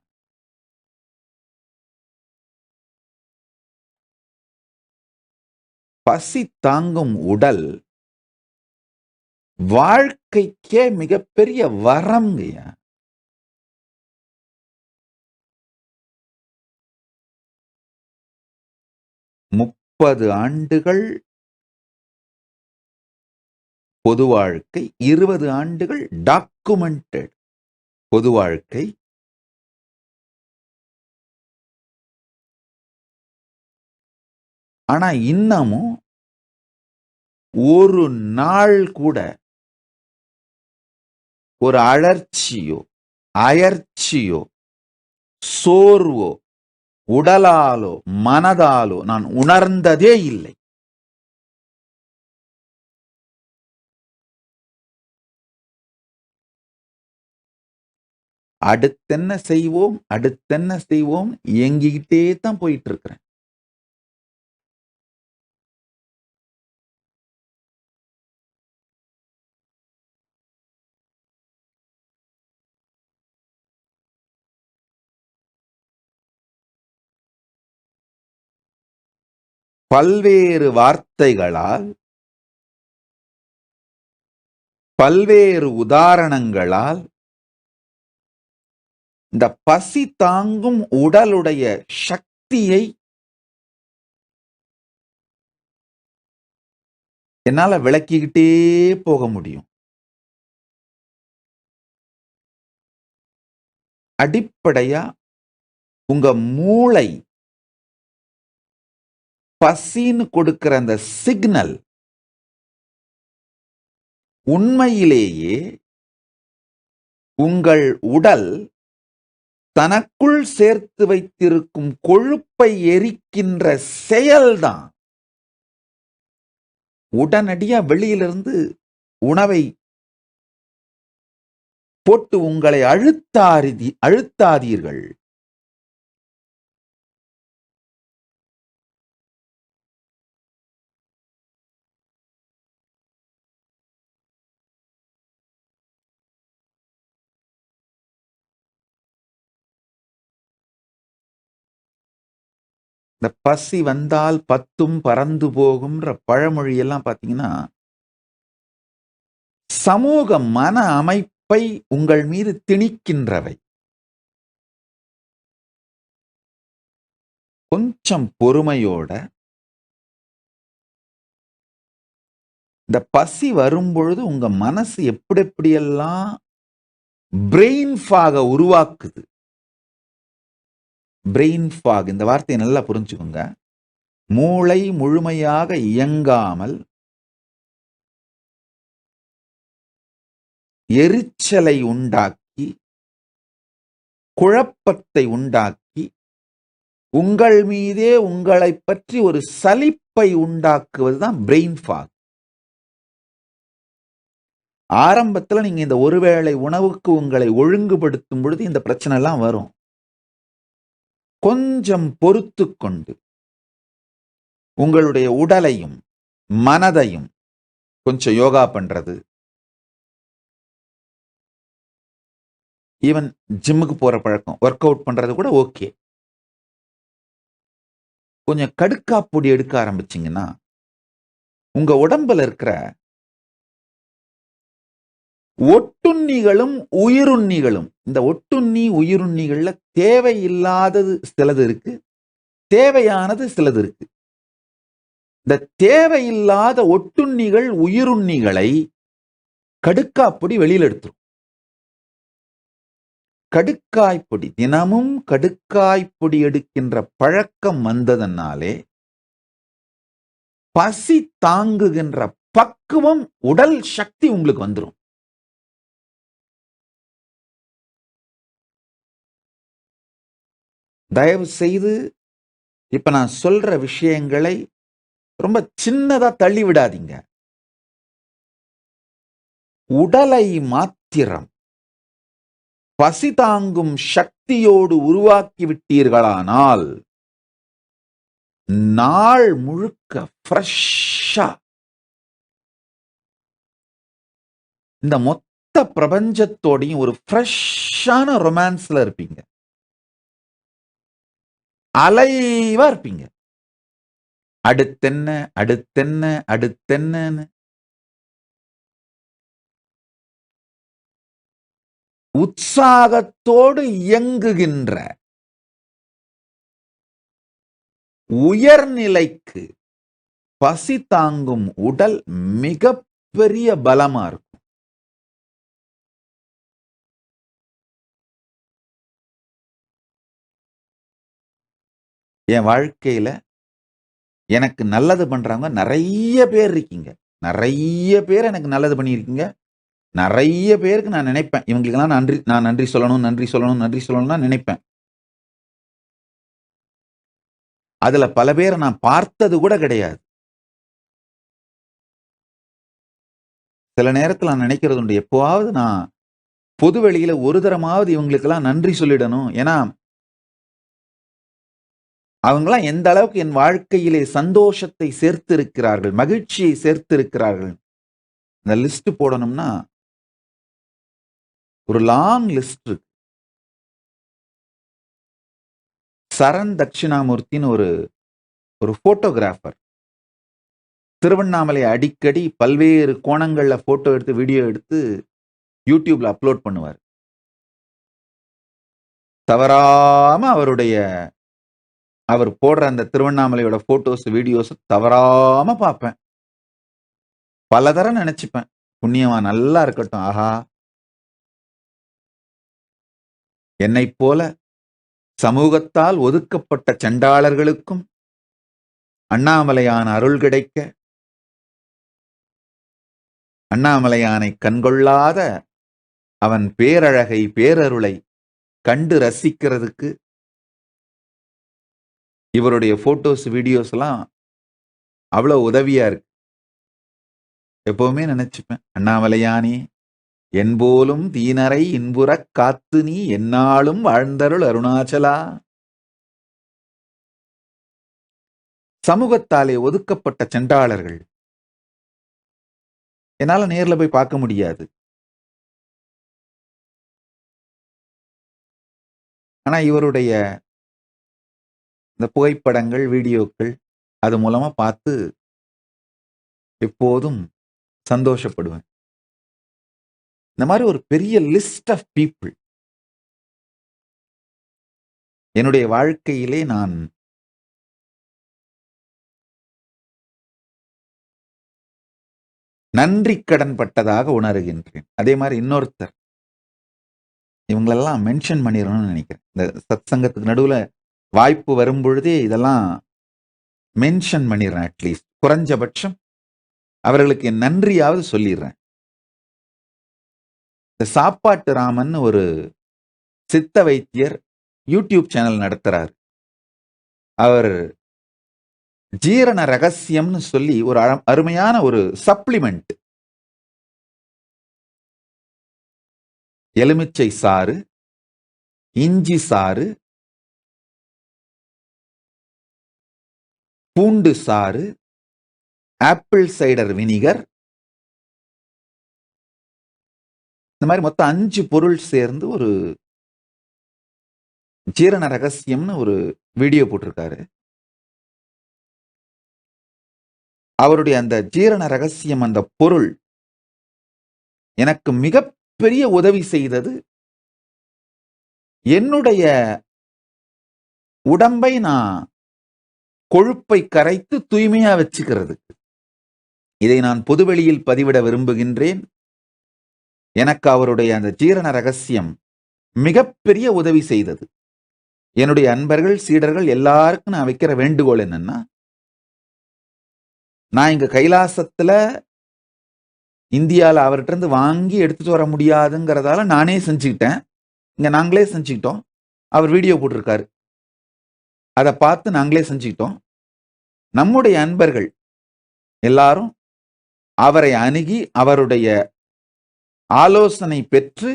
பசி தாங்கும் உடல் வாழ்க்கைக்கே மிகப்பெரிய வரம்ங்கய்யா. முப்பது ஆண்டுகள் பொது வாழ்க்கை, 20 ஆண்டுகள் டாக்குமெண்டட் பொது வாழ்க்கை. ஆனா இன்னமும் ஒரு நாள் கூட ஒரு அழற்சியோ அயற்சியோ சோர்வோ உடலாலோ மனதாலோ நான் உணர்ந்ததே இல்லை. அடுத்தென்ன செய்வோம் அடுத்தென்ன செய்வோம் இயங்கிக்கிட்டே தான் போயிட்டு இருக்கிறேன். பல்வேறு வார்த்தைகளால் பல்வேறு உதாரணங்களால் இந்த பசி தாங்கும் உடலுடைய சக்தியை என்னால விளக்கிக்கிட்டே போக முடியும். அடிப்படையா உங்க மூளை பசின்னு கொடுக்கிற அந்த சிக்னல் உண்மையிலேயே உங்கள் உடல் தனக்குள் சேர்த்து வைத்திருக்கும் கொழுப்பை எரிக்கின்ற செயல்தான். உடனடியா வெளியிலிருந்து உணவை போட்டு உங்களை அழுத்தாதீர்கள். இந்த பசி வந்தால் பத்தும் பறந்து போகும்ன்ற பழமொழி எல்லாம் பாத்தீங்கன்னா சமூக மன அமைப்பை உங்கள் மீது திணிக்கின்றவை. கொஞ்சம் பொறுமையோட இந்த பசி வரும்பொழுது உங்க மனசு எப்படியெல்லாம் பிரெயின் ஃபாக உருவாக்குது. பிரெயின் ஃபாக், இந்த வார்த்தையை நல்லா புரிஞ்சுக்கோங்க. மூளை முழுமையாக இயங்காமல் எரிச்சலை உண்டாக்கி குழப்பத்தை உண்டாக்கி உங்கள் மீதே உங்களை பற்றி ஒரு சலிப்பை உண்டாக்குவதுதான் பிரெயின் ஃபாக். ஆரம்பத்தில் நீங்க இந்த ஒருவேளை உணவுக்கு உங்களை ஒழுங்குபடுத்தும் பொழுது இந்த பிரச்சனை எல்லாம் வரும். கொஞ்சம் பொறுத்து கொண்டு உங்களுடைய உடலையும் மனதையும் கொஞ்சம் யோகா பண்றது, ஈவன் ஜிம்முக்கு போற பழக்கம், ஒர்க் அவுட் பண்றது கூட ஓகே. கொஞ்சம் கடுக்கா பொடி எடுக்க ஆரம்பிச்சிங்கன்னா உங்க உடம்புல இருக்கிற ஒட்டுண்ணிகளும் உயிருண்ணிகளும், இந்த ஒட்டுண்ணி உயிருண்ணிகள்ல தேவையில்லாதது சிலது இருக்கு, தேவையானது சிலது இருக்கு. இந்த தேவையில்லாத ஒட்டுண்ணிகள் உயிருண்ணிகளை கடுக்காப்பொடி வெளியில் எடுத்துரும். கடுக்காய்ப்பொடி, தினமும் கடுக்காய்ப்பொடி எடுக்கின்ற பழக்கம் வந்ததனாலே பசி தாங்குகின்ற பக்குவம், உடல் சக்தி உங்களுக்கு வந்துடும். தயவு செய்து இப்ப நான் சொல்ற விஷயங்களை ரொம்ப சின்னதா தள்ளி விடாதீங்க. உடலை மாத்திரம் பசி தாங்கும் சக்தியோடு உருவாக்கி விட்டீர்களானால் நாள் முழுக்க ஃப்ரெஷ்ஷா இந்த மொத்த பிரபஞ்சத்தோடையும் ஒரு ஃப்ரெஷ்ஷான ரொமான்ஸ்ல இருப்பீங்க, அலைவா இருப்பீங்க. அடுத்தென்ன அடுத்தென்ன அடுத்தென்னு உற்சாகத்தோடு இயங்குகின்ற உயர்நிலைக்கு பசி தாங்கும் உடல் மிகப்பெரிய பலமா இருக்கும். என் வாழ்க்கையில எனக்கு நல்லது பண்றவங்க நிறைய பேர் இருக்கீங்க. நிறைய பேர் எனக்கு நல்லது பண்ணியிருக்கீங்க. நிறைய பேருக்கு நான் நினைப்பேன், இவங்களுக்கெல்லாம் நான் நன்றி சொல்லணும்னு நினைப்பேன். அதுல பல பேரை நான் பார்த்தது கூட கிடையாது. சில நேரத்தில் நான் நினைக்கிறது உண்டு, எப்போவாவது நான் பொது வெளியில ஒரு தரமாவது இவங்களுக்கெல்லாம் நன்றி சொல்லிடணும். ஏன்னா அவங்களாம் எந்த அளவுக்கு என் வாழ்க்கையிலே சந்தோஷத்தை சேர்த்து இருக்கிறார்கள், மகிழ்ச்சியை சேர்த்து இருக்கிறார்கள். இந்த லிஸ்ட் போடணும்னா ஒரு லாங் லிஸ்ட் இருக்கு. சரண் தட்சிணாமூர்த்தின்னு ஒரு போட்டோகிராஃபர், திருவண்ணாமலை அடிக்கடி பல்வேறு கோணங்கள்ல போட்டோ எடுத்து வீடியோ எடுத்து யூடியூப்ல அப்லோட் பண்ணுவார். தவறாம அவர் போடுற அந்த திருவண்ணாமலையோட போட்டோஸ் வீடியோஸ் தவறாம பார்ப்பேன். பல தரம் நினைச்சுப்பேன், புண்ணியமா நல்லா இருக்கட்டும். ஆஹா, என்னைப் போல சமூகத்தால் ஒதுக்கப்பட்ட சண்டாளர்களுக்கும் அண்ணாமலையான் அருள் கிடைக்க, அண்ணாமலையானை கண்கொள்ளாத அவன் பேரழகை பேரருளை கண்டு ரசிக்கிறதுக்கு இவருடைய போட்டோஸ் வீடியோஸ் எல்லாம் அவ்வளவு உதவியா இருக்கு. எப்பவுமே நினைச்சுப்பேன், அண்ணாமலையானே என்போலும் தீனரை இன்புறக் காத்து நீ எந்நாளும் வாழ்ந்தருள் அருணாச்சலா. சமூகத்தாலே ஒதுக்கப்பட்ட செண்டாளர்கள் என்னால நேர்ல போய் பார்க்க முடியாது. ஆனா இவருடைய இந்த புகைப்படங்கள் வீடியோக்கள் அது மூலமா பார்த்து எப்போதும் சந்தோஷப்படுவேன். இந்த மாதிரி ஒரு பெரிய லிஸ்ட் ஆஃப் பீப்புள் என்னுடைய வாழ்க்கையிலே நான் நன்றி கடன் பட்டதாக உணர்கின்றேன். அதே மாதிரி இன்னொருத்தர், இவங்களெல்லாம் மென்ஷன் பண்ணிடணும்னு நினைக்கிறேன். இந்த சத் சங்கத்துக்கு நடுவுல வாய்ப்பு வரும் பொழுதே இதெல்லாம் மென்ஷன் பண்ணிடுறேன். அட்லீஸ்ட் குறைஞ்சபட்சம் அவர்களுக்கு என் நன்றியாவது சொல்லிடுறேன். இந்த சாப்பாட்டு ராமன் ஒரு சித்த வைத்தியர் யூடியூப் சேனல் நடத்துறாரு. அவர் ஜீரண ரகசியம்னு சொல்லி ஒரு அருமையான ஒரு சப்ளிமெண்ட், எலுமிச்சை சாறு, இஞ்சி சாறு, பூண்டு சாறு, ஆப்பிள் சைடர் வினிகர், இந்த மாதிரி மொத்தம் 5 பொருள் சேர்ந்து ஒரு ஜீரண ரகசியம்னு ஒரு வீடியோ போட்டிருக்காரு. அவருடைய அந்த ஜீரண ரகசியம், அந்த பொருள் எனக்கு மிகப்பெரிய உதவி செய்தது. என்னுடைய உடம்பை நான் கொழுப்பை கரைத்து தூய்மையா வச்சுக்கிறதுக்கு. இதை நான் பொதுவெளியில் பதிவிட விரும்புகின்றேன். எனக்கு அவருடைய அந்த ஜீரண ரகசியம் மிகப்பெரிய உதவி செய்தது. என்னுடைய அன்பர்கள் சீடர்கள் எல்லாருக்கும் நான் வைக்கிற வேண்டுகோள் என்னன்னா, நான் இங்க கைலாசத்துல இந்தியாவில் அவர்கிட்ட இருந்து வாங்கி எடுத்துட்டு வர முடியாதுங்கிறதால நானே செஞ்சுக்கிட்டேன். இங்க நாங்களே செஞ்சுக்கிட்டோம். அவர் வீடியோ போட்டிருக்காரு, அதை பார்த்து நாங்களே செஞ்சுக்கிட்டோம். நம்முடைய அன்பர்கள் எல்லாரும் அவரை அணுகி அவருடைய ஆலோசனை பெற்று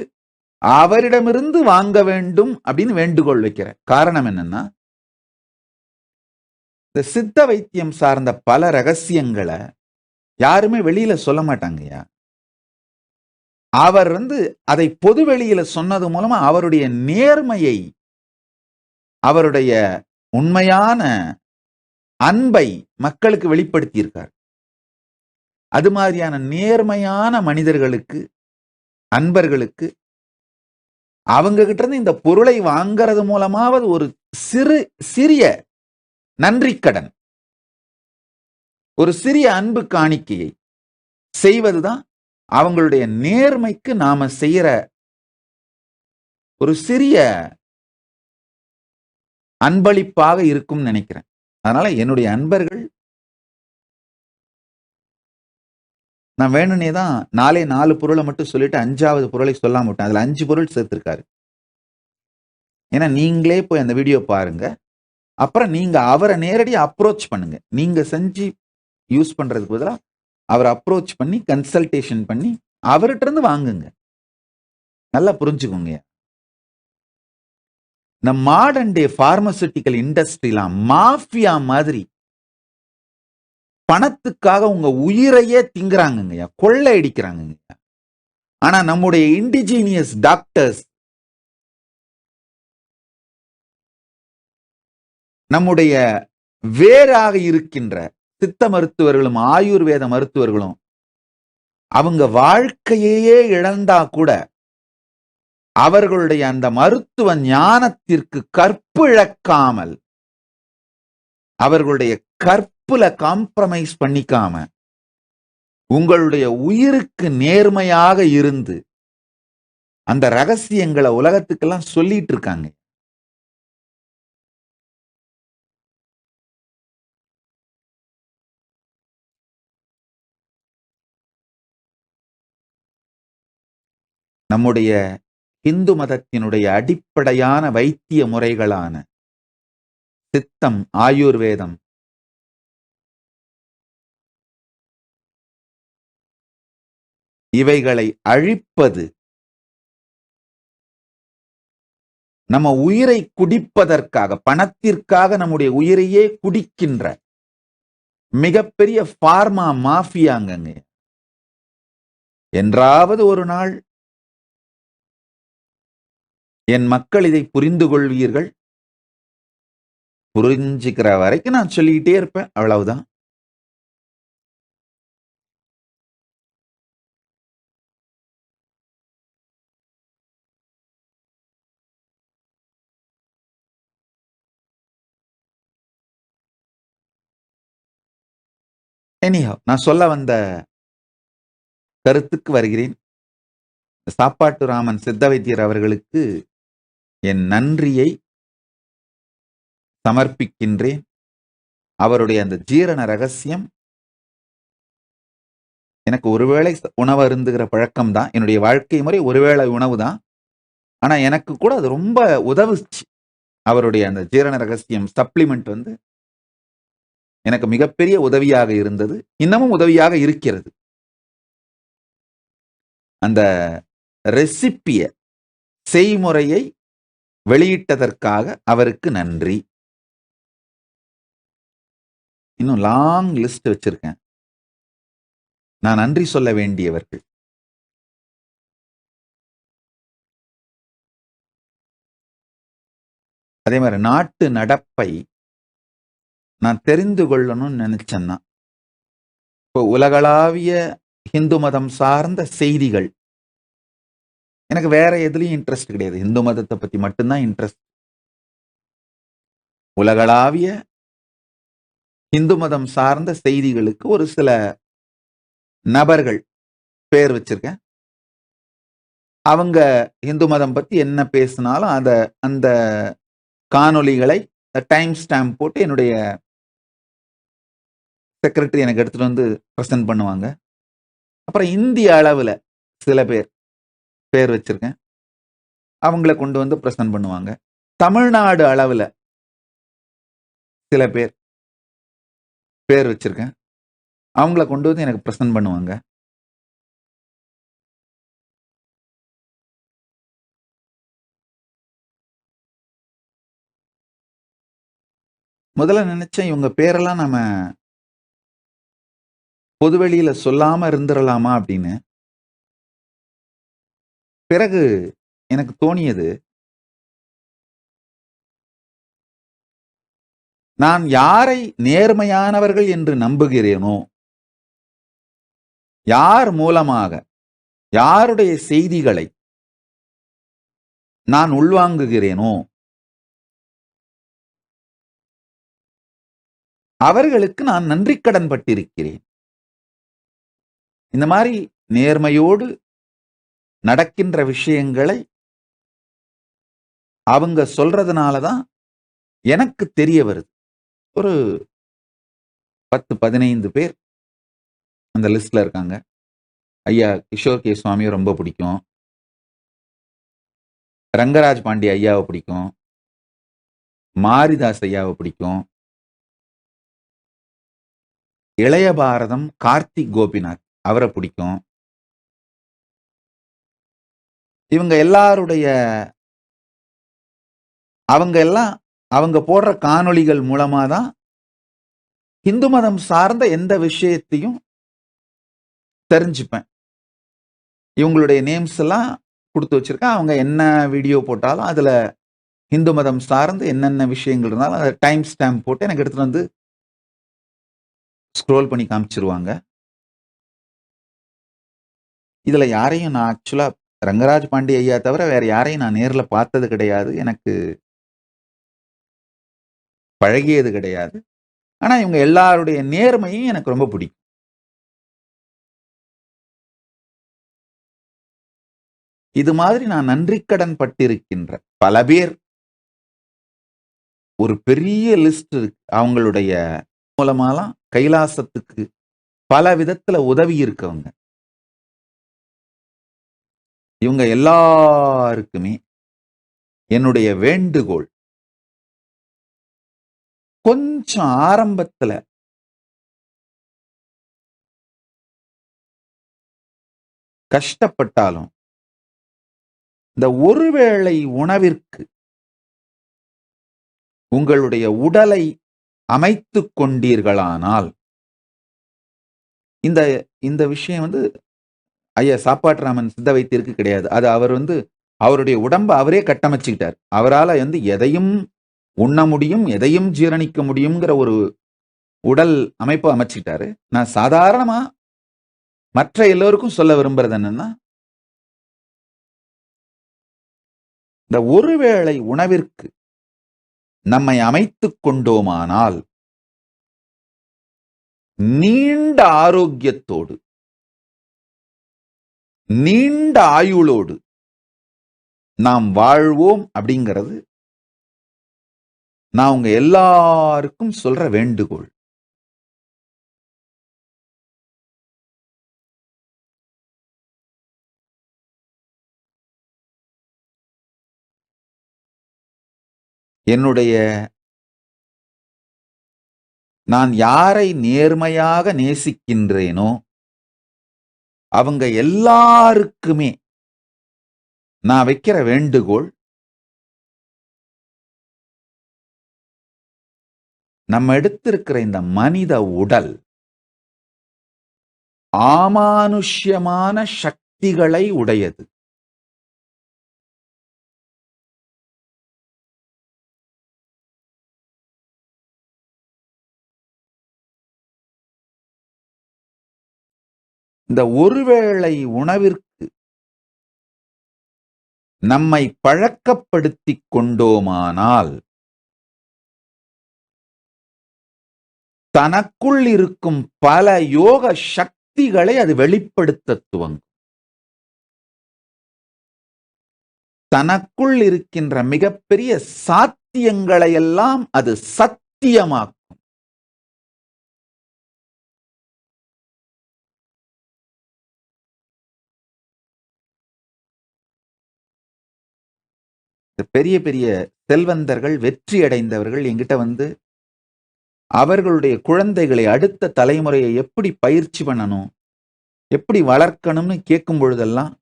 அவரிடமிருந்து வாங்க வேண்டும் அப்படின்னு வேண்டுகோள் வைக்கிற காரணம் என்னன்னா, இந்த சித்த வைத்தியம் சார்ந்த பல ரகசியங்களை யாருமே வெளியில சொல்ல மாட்டாங்கய்யா. அவர் அதை பொது வெளியில சொன்னது மூலமா அவருடைய நேர்மையை, அவருடைய உண்மையான அன்பை மக்களுக்கு வெளிப்படுத்தியிருக்கார். அது மாதிரியான நேர்மையான மனிதர்களுக்கு, அன்பர்களுக்கு அவங்க கிட்ட இருந்து இந்த பொருளை வாங்கறது மூலமாவது ஒரு சிறிய நன்றி கடன், ஒரு சிறிய அன்பு காணிக்கையை செய்வதுதான் அவங்களுடைய நேர்மைக்கு நாம செய்யற ஒரு சிறிய அன்பளிப்பாக இருக்கும் நினைக்கிறேன். அதனால என்னுடைய அன்பர்கள், நான் வேணுனே தான் 4 பொருளை மட்டும் சொல்லிட்டு 5வது பொருளை சொல்லாம விட்டேன். அதுல 5 பொருள் சேர்த்திருக்காரு. ஏன்னா நீங்களே போய் அந்த வீடியோ பாருங்க. அப்புறம் நீங்க அவரை நேரடியா அப்ரோச் பண்ணுங்க. நீங்க செஞ்சு யூஸ் பண்றதுக்கு பதிலா அவரை அப்ரோச் பண்ணி கன்சல்டேஷன் பண்ணி அவர்கிட்ட இருந்து வாங்குங்க. நல்லா புரிஞ்சுக்கோங்க. இந்த மாடர்ன் டே பார்மசூட்டிக்கல் இண்டஸ்ட்ரிலாம் மாஃபியா மாதிரி பணத்துக்காக உங்க உயிரையே திங்குறாங்கய்யா, கொள்ளை அடிக்கிறாங்க. ஆனா நம்முடைய இண்டிஜினியஸ் டாக்டர்ஸ், நம்முடைய வேறாக இருக்கின்ற சித்த மருத்துவர்களும் ஆயுர்வேத மருத்துவர்களும் அவங்க வாழ்க்கையே இழந்தா கூட அவர்களுடைய அந்த மருத்துவ ஞானத்திற்கு கற்பிழக்காமல், அவர்களுடைய கற்புல காம்ப்ரமைஸ் பண்ணிக்காம, உங்களுடைய உயிருக்கு நேர்மையாக இருந்து அந்த ரகசியங்களை உலகத்துக்கெல்லாம் சொல்லிட்டு இருக்காங்க. நம்முடைய இந்து மதத்தினுடைய அடிப்படையான வைத்திய முறைகளான சித்தம், ஆயுர்வேதம், இவைகளை அழிப்பது நம்ம உயிரை குடிப்பதற்காக, பணத்திற்காக நம்முடைய உயிரையே குடிக்கின்ற மிகப்பெரிய பார்மா மாஃபியாங்க. என்றாவது ஒரு நாள் என் மக்கள் இதை புரிந்து கொள்வீர்கள். புரிஞ்சுக்கிற வரைக்கும் நான் சொல்லிக்கிட்டே இருப்பேன், அவ்வளவுதான். எனிஹவ், நான் சொல்ல வந்த கருத்துக்கு வருகிறேன். சாப்பாட்டு ராமன் சித்த வைத்தியர் அவர்களுக்கு என் நன்றியை சமர்ப்பிக்கின்றேன். அவருடைய அந்த ஜீரண ரகசியம், எனக்கு ஒருவேளை உணவு அருந்துகிற பழக்கம் தான், என்னுடைய வாழ்க்கை முறை ஒருவேளை உணவு தான். ஆனா எனக்கு கூட அது ரொம்ப உதவுச்சு. அவருடைய அந்த ஜீரண ரகசியம் சப்ளிமெண்ட் எனக்கு மிகப்பெரிய உதவியாக இருந்தது, இன்னமும் உதவியாக இருக்கிறது. அந்த ரெசிப்பிய, செய்முறையை வெளியிட்டதற்காக அவருக்கு நன்றி. இன்னும் லாங் லிஸ்ட் வச்சிருக்கேன். நான் நன்றி சொல்ல வேண்டியவர்கள். அதே மாதிரி நாட்டு நடப்பை நான் தெரிந்து கொள்ளணும்னு நினைச்சேன்னா, இப்போ உலகளாவிய இந்து மதம் சார்ந்த செய்திகள், எனக்கு வேற எதுலயும் இன்ட்ரெஸ்ட் கிடையாது. இந்து மதத்தை பத்தி மட்டும்தான் இன்ட்ரெஸ்ட். உலகளாவிய இந்து மதம் சார்ந்த செய்திகளுக்கு ஒரு சில நபர்கள் பேர் வச்சிருக்கேன். அவங்க இந்து மதம் பத்தி என்ன பேசினாலும் அந்த காணொளிகளை டைம் ஸ்டாம்ப் போட்டு என்னுடைய செக்ரட்டரி எனக்கு எடுத்துட்டு வந்து பிரசன்ட் பண்ணுவாங்க. அப்புறம் இந்திய அளவுல சில பேர் வச்சிருக்கேன், அவங்கள கொண்டு வந்து பிரசன்ட் பண்ணுவாங்க. தமிழ்நாடு அளவுல சில பேர் வச்சிருக்கேன், அவங்கள கொண்டு வந்து எனக்கு பிரசன்ட் பண்ணுவாங்க. முதல்ல நினைச்சேன் இவங்க பேரெல்லாம் நம்ம பொதுவெளியில சொல்லாம இருந்துடலாமா அப்படின்னு. பிறகு எனக்கு தோணியது, நான் யாரை நேர்மையானவர்கள் என்று நம்புகிறேனோ, யார் மூலமாக யாருடைய செய்திகளை நான் உள்வாங்குகிறேனோ, அவர்களுக்கு நான் நன்றி கடன் பட்டிருக்கிறேன். இந்த மாதிரி நேர்மையோடு நடக்கின்ற விஷயங்களை அவங்க சொல்றதுனாலதான் எனக்கு தெரிய வருது. ஒரு 10-15 பேர் அந்த லிஸ்ட்ல இருக்காங்க. ஐயா கிஷோர் கே சுவாமியை ரொம்ப பிடிக்கும், ரங்கராஜ் பாண்டி ஐயாவை பிடிக்கும், மாரிதாஸ் ஐயாவை பிடிக்கும், இளைய பாரதம் கார்த்திக் கோபிநாத் அவரை பிடிக்கும். இவங்க எல்லாருடைய அவங்க போடுற காணொளிகள் மூலமா தான் இந்து மதம் சார்ந்த எந்த விஷயத்தையும் தெரிஞ்சுப்பேன். இவங்களுடைய நேம்ஸ் எல்லாம் கொடுத்து வச்சிருக்கேன். அவங்க என்ன வீடியோ போட்டாலும் அதுல இந்து மதம் சார்ந்து என்னென்ன விஷயங்கள் இருந்தாலும் அதை டைம் ஸ்டாம்ப் போட்டு எனக்கு எடுத்துட்டு வந்து ஸ்க்ரோல் பண்ணி காமிச்சிருவாங்க. இதுல யாரையும் நான் ஆக்சுவலா ரங்கராஜ் பாண்டே ஐயா தவிர வேற யாரையும் நான் நேர்ல பார்த்தது கிடையாது. எனக்கு பழகியது கிடையாது. ஆனா இவங்க எல்லாருடைய நேர்மையும் எனக்கு ரொம்ப பிடிக்கும். இது மாதிரி நான் நன்றிக்கடன் பட்டிருக்கின்ற பல பேர் ஒரு பெரிய லிஸ்ட் இருக்கு. அவங்களுடைய மூலமாலாம் கைலாசத்துக்கு பல விதத்துல உதவி இருக்கவங்க. இவங்க எல்லாருக்குமே என்னுடைய வேண்டுகோள், கொஞ்சம் ஆரம்பத்துல கஷ்டப்பட்டாலும் இந்த ஒருவேளை உணவிற்கு உங்களுடைய உடலை அமைத்துக் கொண்டீர்களானால், இந்த இந்த விஷயம் ஐயா சாப்பாட்டுராமன் சித்த வைத்தியருக்கு கிடையாது. அது அவர் அவருடைய உடம்ப அவரே கட்டமைச்சுக்கிட்டார். அவரால எதையும் உண்ண முடியும், எதையும் ஜீரணிக்க முடியுங்கிற ஒரு உடல் அமைப்பு அமைச்சுக்கிட்டாரு. நான் சாதாரணமா மற்ற எல்லோருக்கும் சொல்ல விரும்புறது என்னன்னா, இந்த ஒருவேளை உணவிற்கு நம்மை அமைத்துக் கொண்டோமானால் நீண்ட ஆரோக்கியத்தோடு, நீண்ட ஆயுளோடு நாம் வாழ்வோம் அப்படிங்கிறது நான் உங்க எல்லாருக்கும் சொல்ற வேண்டுகோள். நான் யாரை நேர்மையாக நேசிக்கின்றேனோ அவங்க எல்லாருக்குமே நான் வைக்கிற வேண்டுகோள், நம்ம எடுத்திருக்கிற இந்த மனித உடல் அமானுஷ்யமான சக்திகளை உடையது. இந்த ஒருவேளை உணவிற்கு நம்மை பழக்கப்படுத்திக் கொண்டோமானால் தனக்குள் இருக்கும் பல யோக சக்திகளை அது வெளிப்படுத்த துவங்கும். தனக்குள் இருக்கின்ற மிகப்பெரிய சாத்தியங்களை எல்லாம் அது சத்தியமாக்கும். பெரிய பெரிய செல்வந்தர்கள், வெற்றி அடைந்தவர்கள் என்கிட்ட அவர்களுடைய குழந்தைகளை, அடுத்த தலைமுறையை எப்படி பயிற்சி பண்ணணும், எப்படி வளர்க்கணும்னு கேட்கும் பொழுதெல்லாம்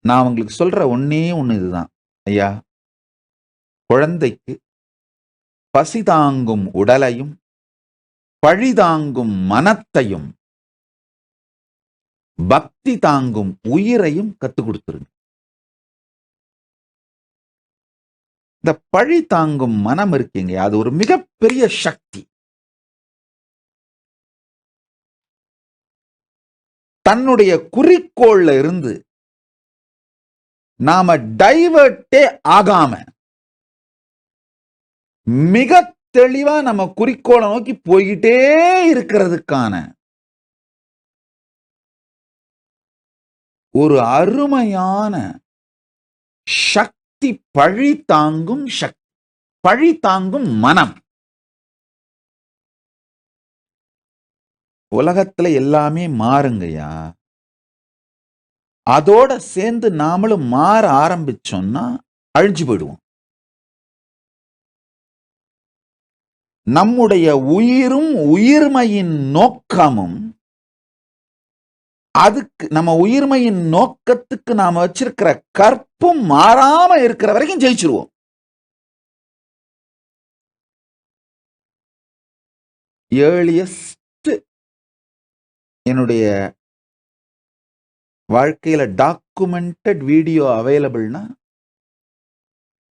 நான் உங்களுக்கு சொல்ற ஒன்னே ஒண்ணு இதுதான். ஐயா, குழந்தைக்கு பசி தாங்கும் உடலையும் பழிதாங்கும் மனத்தையும் பக்தி தாங்கும் உயிரையும் கத்துக் கொடுத்துருங்க. இந்த பழி தாங்கும் மனம் இருக்கீங்க, அது ஒரு மிகப்பெரிய சக்தி. தன்னுடைய குறிக்கோள்ல இருந்து நாம டைவர்ட்டே ஆகாம மிக தெளிவா நம்ம குறிக்கோளை நோக்கி போய்கிட்டே இருக்கிறதுக்கான ஒரு அருமையான சக்தி, பழி தாங்கும் சக்தி, பழி தாங்கும் மனம். உலகத்துல எல்லாமே மாறுங்கய்யா. அதோட சேர்ந்து நாமளும் மாற ஆரம்பிச்சோம்னா அழிஞ்சு போயிடுவோம். நம்முடைய உயிரும் உயிர்மையின் நோக்கமும், அதுக்கு நம்ம உயிர்மையின் நோக்கத்துக்கு நாம வச்சிருக்கிற கற்பும் மாறாம இருக்கிற வரைக்கும் ஜெயிச்சிருவோம். ஏர்லியஸ்ட் என்னுடைய வாழ்க்கையில டாக்குமெண்டட் வீடியோ அவைலபிள்னா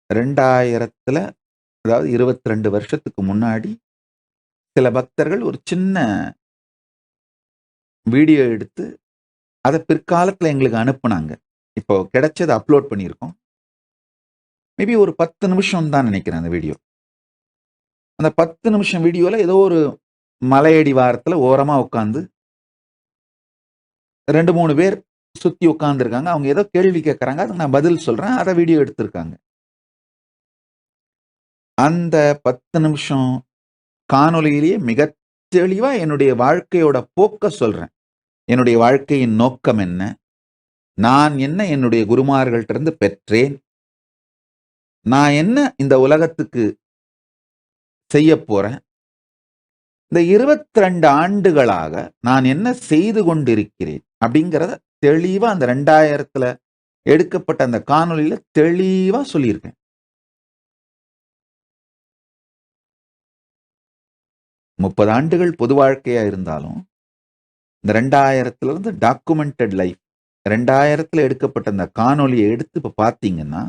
2000, அதாவது 22 வருஷத்துக்கு முன்னாடி சில பக்தர்கள் ஒரு சின்ன வீடியோ எடுத்து அதை பிற்காலத்துல எங்களுக்கு அனுப்புனாங்க. இப்போ கிடைச்சதை அப்லோட் பண்ணியிருக்கோம். மேபி ஒரு 10 நிமிஷம் தான் நினைக்கிறேன் அந்த வீடியோ. அந்த 10 நிமிஷம் வீடியோல ஏதோ ஒரு மலையடிவாரத்துல ஓரமா உட்கார்ந்து 2, 3 பேர் சுத்தி உட்கார்ந்துருக்காங்க. அவங்க ஏதோ கேள்வி கேட்கறாங்க. அதுக்கு நான் பதில் சொல்றேன். அத வீடியோ எடுத்திருக்காங்க. அந்த 10 நிமிஷம் காணொளியிலேயே மிகத் தெளிவா என்னுடைய வாழ்க்கையோட போக்க சொல்றேன். என்னுடைய வாழ்க்கையின் நோக்கம் என்ன? நான் என்ன என்னுடைய குருமார்கள்ட்ட இருந்து பெற்றேன்? நான் என்ன இந்த உலகத்துக்கு செய்யப் போறேன்? இந்த 22 ஆண்டுகளாக நான் என்ன செய்து கொண்டிருக்கிறேன்? அப்படிங்கிறத தெளிவா அந்த 2000த்துல எடுக்கப்பட்ட அந்த காணொளியில தெளிவா சொல்லியிருக்கேன். 30 ஆண்டுகள் பொது வாழ்க்கையா இருந்தாலும், இந்த 2000த்துல இருந்து டாக்குமெண்டட் லைஃப் 2000த்துல எடுக்கப்பட்ட அந்த காணொளியை எடுத்து இப்ப பார்த்தீங்கன்னா,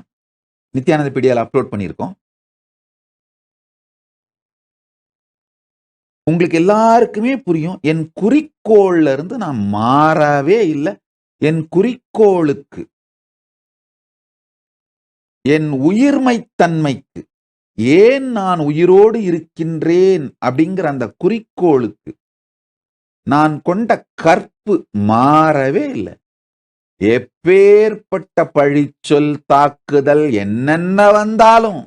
நித்யானந்த பீடியால அப்லோட் பண்ணியிருக்கோம். உங்களுக்கு எல்லாருக்குமே புரியும். என் குறிக்கோள்ல இருந்து நான் மாறவே இல்ல. என் குறிக்கோளுக்கு, என் உயிர்மைத் தன்மைக்கு, ஏன் நான் உயிரோடு இருக்கின்றேன் அப்படிங்கிற அந்த குறிக்கோளுக்கு நான் கொண்ட கற்பு மாறவே இல்ல. எப்பேற்பட்ட பழிச்சொல், தாக்குதல் என்னென்ன வந்தாலும்,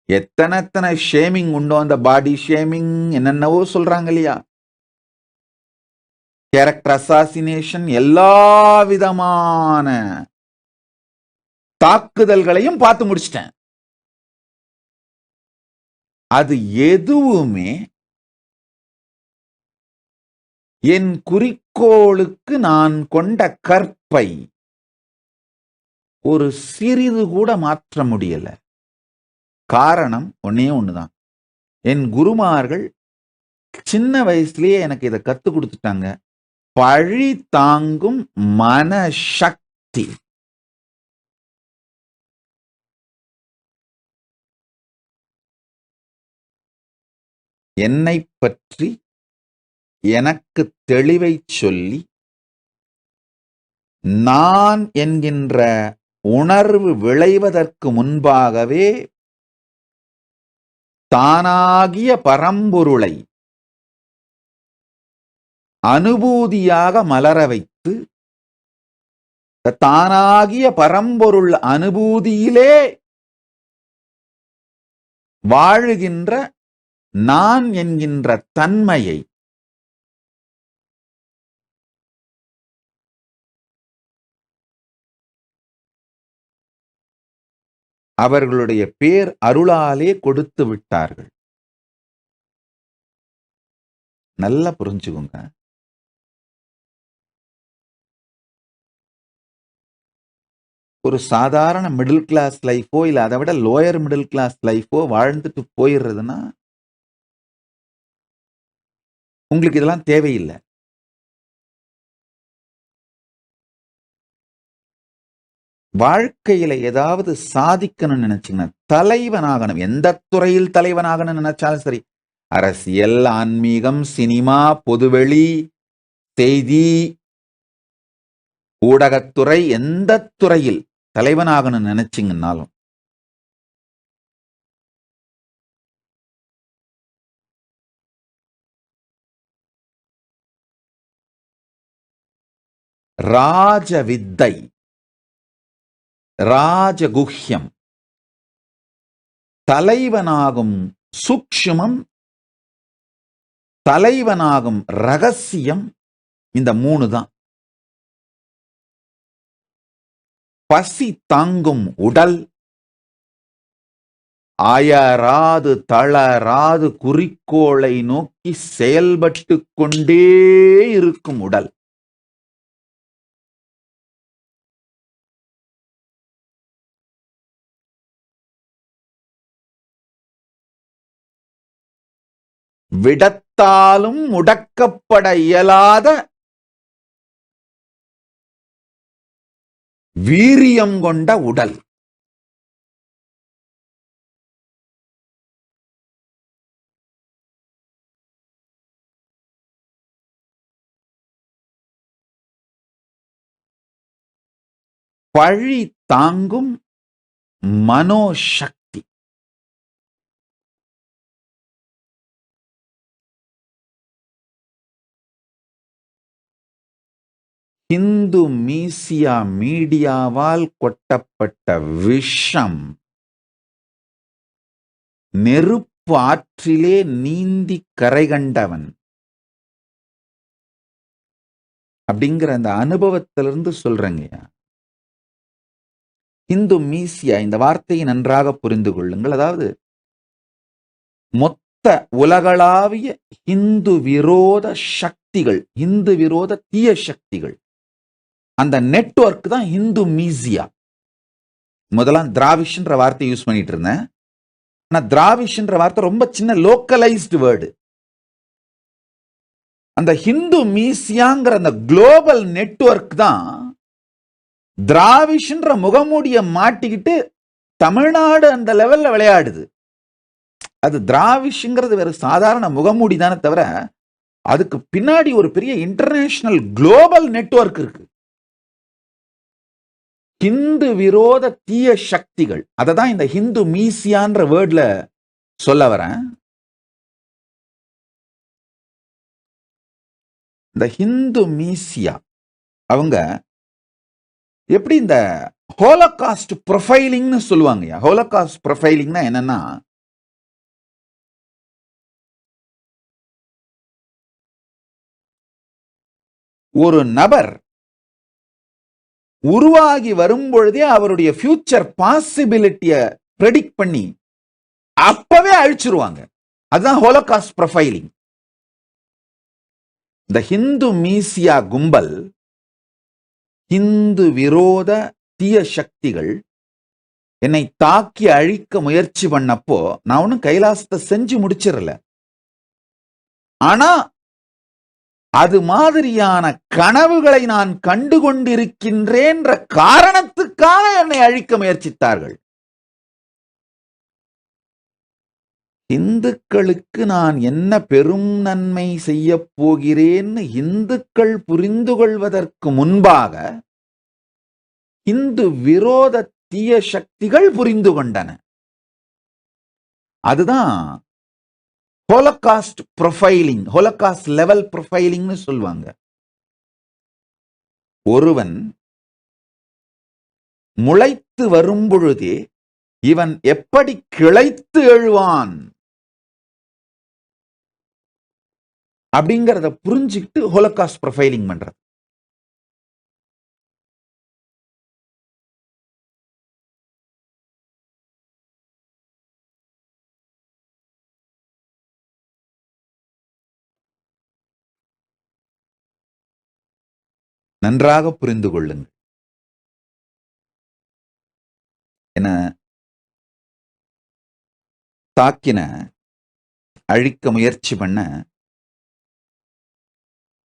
எத்தனை ஷேமிங் உண்டோ, அந்த பாடி ஷேமிங் என்னென்னவோ சொல்றாங்க இல்லையா, கேரக்டர் அசாசினேஷன், எல்லா விதமான தாக்குதல்களையும் பார்த்து முடிச்சிட்டேன். அது எதுவுமே என் குறிக்கோளுக்கு நான் கொண்ட கற்பை ஒரு சிறிது கூட மாற்ற முடியல. காரணம் ஒன்னே ஒண்ணுதான். என் குருமார்கள் சின்ன வயசுலயே எனக்கு இதை கத்து கொடுத்துட்டாங்க. பழி தாங்கும் மனசக்தி. என்னை பற்றி எனக்கு தெளிவை சொல்லி, நான் என்கின்ற உணர்வு விளைவதற்கு முன்பாகவே தானாகிய பரம்பொருளை அனுபூதியாக மலர வைத்து, தானாகிய பரம்பொருள் அனுபூதியிலே வாழுகின்ற நான் என்கின்ற தன்மையை அவர்களுடைய பேர் அருளாலே கொடுத்து விட்டார்கள். நல்லா புரிஞ்சுக்கோங்க. ஒரு சாதாரண மிடில் கிளாஸ் லைஃபோ இல்ல அதை விட லோயர் மிடில் கிளாஸ் லைஃபோ வாழ்ந்துட்டு போயிடுறதுன்னா உங்களுக்கு இதெல்லாம் தேவையில்லை. வாழ்க்கையில ஏதாவது சாதிக்கணும்னு நினைச்சீங்கன்னா தலைவனாகணும். எந்த துறையில் தலைவனாகணும்னு நினைச்சாலும் சரி, அரசியல், ஆன்மீகம், சினிமா, பொதுவெளி, செய்தி, ஊடகத்துறை, எந்த துறையில் தலைவனாகணும்னு நினைச்சீங்கன்னாலும் ராஜ வித்தை, ராஜகுஹ்யம், தலைவனாகும் சூக்ஷ்மம், தலைவனாகும் ரகசியம், இந்த 3 தான். பசி தாங்கும் உடல், அயராது தளராது குறிக்கோளை நோக்கி செயல்பட்டு கொண்டே இருக்கும் உடல். விடத்தாலும் முடக்கப்பட இயலாத வீரியம் கொண்ட உடல். பழி தாங்கும் மனோசக்தி. இந்து மீசியா மீடியாவால் கொட்டப்பட்ட விஷம் நெருப்பு ஆற்றிலே நீந்தி கரை கண்டவன் அப்படிங்கிற அந்த அனுபவத்திலிருந்து சொல்றேங்கய்யா. இந்து மீசியா, இந்த வார்த்தையை நன்றாக புரிந்து கொள்ளுங்கள். அதாவது மொத்த உலகளாவிய இந்து விரோத சக்திகள், இந்து விரோத தீய சக்திகள், அந்த நெட்வொர்க் தான் இந்து மீசியா. முதலாம் திராவிஷ்ன்ற வார்த்தை யூஸ் பண்ணிட்டு இருந்தேன். ஆனா திராவிஷ்ன்ற வார்த்தை ரொம்ப சின்ன லோக்கலைஸ்டு வேர்டு. அந்த ஹிந்து மீசியாங்கிற அந்த குளோபல் நெட்வொர்க் தான் திராவிஷ்ன்ற முகமூடிய மாட்டிக்கிட்டு தமிழ்நாடு அந்த லெவல்ல விளையாடுது. அது திராவிஷ்ங்கிறது வேற சாதாரண முகமூடி தானே தவிர அதுக்கு பின்னாடி ஒரு பெரிய இன்டர்நேஷனல் குளோபல் நெட்வொர்க் இருக்கு. ஹிந்து விரோத தீய சக்திகள், அததான் இந்த ஹிந்து மீசியான்ற வேர்ட்ல சொல்ல வரேன். இந்த ஹிந்து மீசியா அவங்க எப்படி இந்த ஹோலோகாஸ்ட் ப்ரொஃபைலிங்னு சொல்லுவாங்க. ஹோலோகாஸ்ட் ப்ரொஃபைலிங்னா என்னன்னா, ஒரு நபர் உருவாகி வரும் பொழுதே அவருடைய ஃபியூச்சர் பாசிபிலிட்டிய ப்ரெடிக்ட் பண்ணி அப்பவே அழிச்சிருவாங்க. அதுதான் ஹோலோகாஸ்ட் ப்ரொஃபைலிங். இந்த ஹிந்து மீசியா கும்பல், இந்து விரோத தீய சக்திகள் என்னை தாக்கி அழிக்க முயற்சி பண்ணப்போ நான் ஒன்னும் கைலாசத்தை செஞ்சு முடிச்சிடல. ஆனா அது மாதிரியான கனவுகளை நான் கண்டு கொண்டிருக்கின்றேன்ற காரணத்துக்காக என்னை அழிக்க முயற்சித்தார்கள். இந்துக்களுக்கு நான் என்ன பெரும் நன்மை செய்ய போகிறேன்னு இந்துக்கள் புரிந்து கொள்வதற்கு முன்பாக இந்து விரோத தீய சக்திகள் புரிந்து கொண்டன. அதுதான் ஹோலோகாஸ்ட் ப்ரொஃபைலிங், ஹோலோகாஸ்ட் லெவல் ப்ரொஃபைலிங்னு சொல்லுவாங்க. ஒருவன் முளைத்து வரும் பொழுதே இவன் எப்படி கிளைத்து எழுவான் அப்படிங்கறத புரிஞ்சுக்கிட்டு ஹோலோகாஸ்ட் ப்ரொஃபைலிங் பண்றது. நன்றாக புரிந்து கொள்ளுங்கள். என தாக்கின அழிக்க முயற்சி பண்ண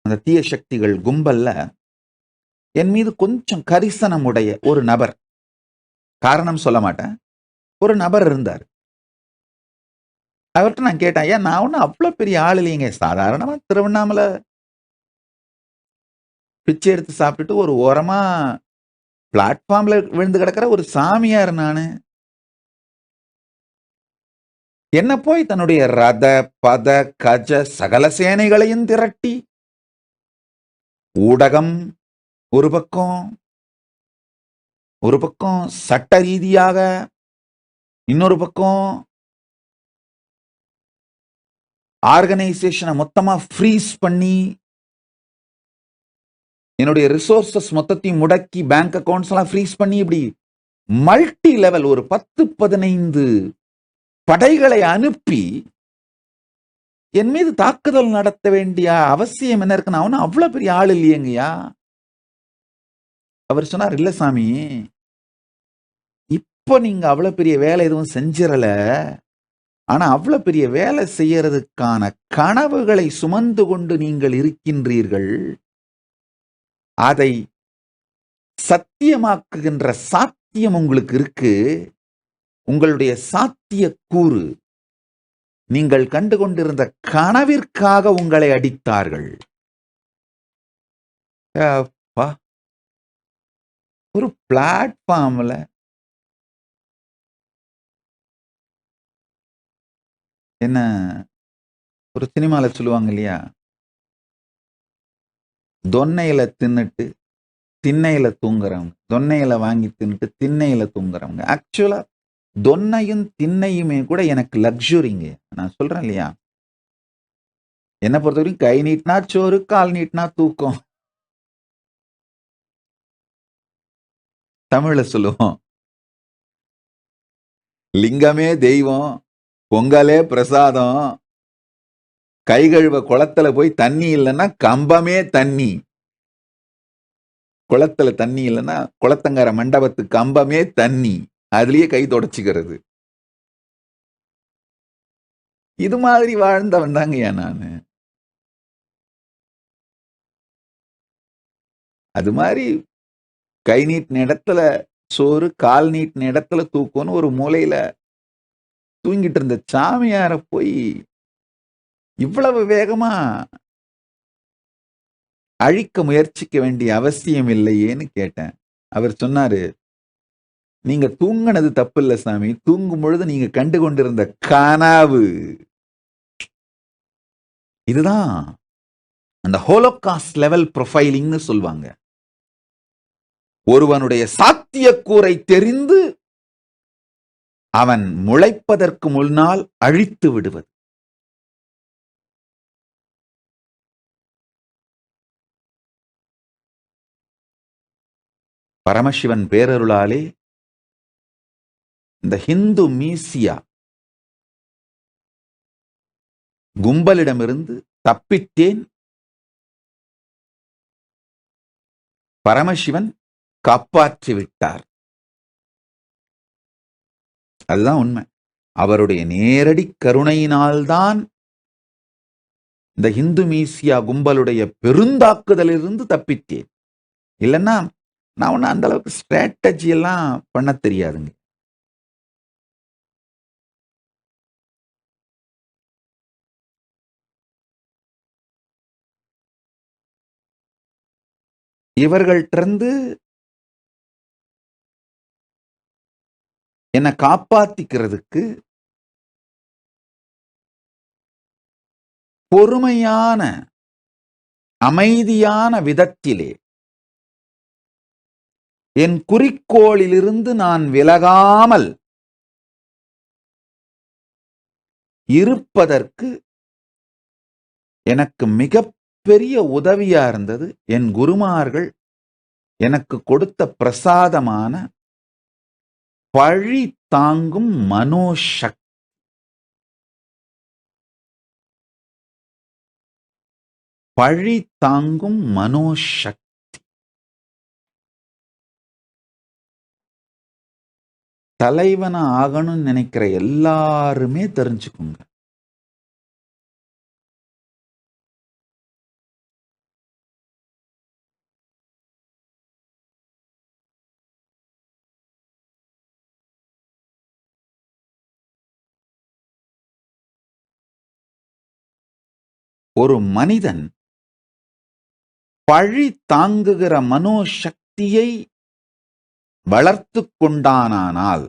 அந்த தீய சக்திகள் கும்பல்ல என் மீது கொஞ்சம் கரிசனம் உடைய ஒரு நபர், காரணம் சொல்ல மாட்டேன், ஒரு நபர் இருந்தார். அவர்கிட்ட நான் கேட்டேன், ஐயா நான் ஒன்னும் அவ்வளவு பெரிய ஆள் இல்லைங்க, சாதாரணமா திருவண்ணாமலை பிச்சை எடுத்து சாப்பிட்டுட்டு ஒரு ஓரமா பிளாட்ஃபார்ம்ல விழுந்து கிடக்கிற ஒரு சாமியார் நானு. என்ன போய் தன்னுடைய ரத பத கஜ சகல சேனைகளையும் திரட்டி ஊடகம் ஒரு பக்கம் சட்ட ரீதியாக, இன்னொரு பக்கம் ஆர்கனைசேஷனை மொத்தமா ஃப்ரீஸ் பண்ணி என்னுடைய ரிசோர்சஸ் மொத்தத்தையும் முடக்கி பேங்க் அக்கௌண்ட்ஸ் எல்லாம் ஃப்ரீஸ் பண்ணி இப்படி மல்டி லெவல் ஒரு 10-15 படைகளை அனுப்பி என் மீது தாக்குதல் நடத்த வேண்டிய அவசியம் என்ன இருக்கு? நான் ஒன்னும் அவ்வளவு பெரிய ஆள் இல்லையங்கய்யா. அவர் சொன்னார், இல்ல சாமி, இப்ப நீங்க அவ்வளவு பெரிய வேலை எதுவும் செஞ்சிடல, ஆனா அவ்வளவு பெரிய வேலை செய்யறதுக்கான கனவுகளை சுமந்து கொண்டு நீங்கள் இருக்கின்றீர்கள். அதை சத்தியமாக்குகின்ற சாத்தியம் உங்களுக்கு இருக்கு. உங்களுடைய சாத்திய கூறு நீங்கள் கண்டு கொண்டிருந்த கனவிற்காக உங்களை அடித்தார்கள். ஒரு பிளாட்ஃபார்ம்ல என்ன ஒரு சினிமால சொல்லுவாங்க இல்லையா, தொன்னையில தின்னுட்டு திண்ணையில தூங்குறவங்க, தொன்னையில வாங்கி தின்னுட்டு திண்ணையில தூங்குறவங்க. ஆக்சுவலா தொன்னையும் திண்ணையுமே கூட எனக்கு லக்ஸுரிங்க. நான் சொல்றேன் இல்லையா, என்ன பொறுத்தவரைக்கும் கை நீட்டினா சோறு, கால் நீட்டினா தூக்கம். தமிழ்ல சொல்லுவோம், லிங்கமே தெய்வம், பொங்கலே பிரசாதம், கை கழுவ குளத்துல போய் தண்ணி இல்லைன்னா கம்பமே தண்ணி. குளத்துல தண்ணி இல்லைன்னா குளத்தங்கர மண்டபத்து கம்பமே தண்ணி, அதுலயே கை தொடச்சுக்கிறது. இது மாதிரி வாழ்ந்தவன் தாங்கய்யா நானு. அது மாதிரி கை நீட்டின இடத்துல சோறு, கால் நீட்டின இடத்துல தூக்கம்னு ஒரு மூலையில தூங்கிட்டு இருந்த சாமியார போய் இவ்வளவு வேகமா அழிக்க முயற்சிக்க வேண்டிய அவசியம் இல்லையேன்னு கேட்டேன். அவர் சொன்னாரு, நீங்க தூங்கினது தப்பு இல்ல சாமி, தூங்கும் பொழுது நீங்க கண்டு கொண்டிருந்த கனவு. இதுதான் அந்த ஹோலோகாஸ்ட் லெவல் ப்ரொஃபைலிங்னு சொல்வாங்க. ஒருவனுடைய சாத்தியக்கூறை தெரிந்து அவன் முளைப்பதற்கு முன்னால் அழித்து விடுவது. பரமசிவன் பேரருளாலே இந்த ஹிந்து மீசியா கும்பலிடமிருந்து தப்பித்தேன். பரமசிவன் காப்பாற்றி விட்டார். அதுதான் உண்மை. அவருடைய நேரடி கருணையினால்தான் இந்த இந்து மீசியா கும்பலுடைய பெருந்தாக்குதலிலிருந்து தப்பித்தேன். இல்லைன்னா நான் ஒன்னும் அந்த அளவுக்கு ஸ்ட்ராட்டஜி எல்லாம் பண்ண தெரியாதுங்க. இவர்கள்ட்டிருந்து என்னை காப்பாத்திக்கிறதுக்கு பொறுமையான அமைதியான விதத்திலே என் குறிக்கோளிலிருந்து நான் விலகாமல் இருப்பதற்கு எனக்கு மிகப்பெரிய உதவியா இருந்தது என் குருமார்கள் எனக்கு கொடுத்த பிரசாதமான பழி தாங்கும் மனோசக்தி. பழி தாங்கும் மனோசக்தி. தலைவனா ஆகணும்னு நினைக்கிற எல்லாருமே தெரிஞ்சுக்குங்க. ஒரு மனிதன் பழி தாங்குகிற மனோசக்தியை வளர்த்து கொண்டானால்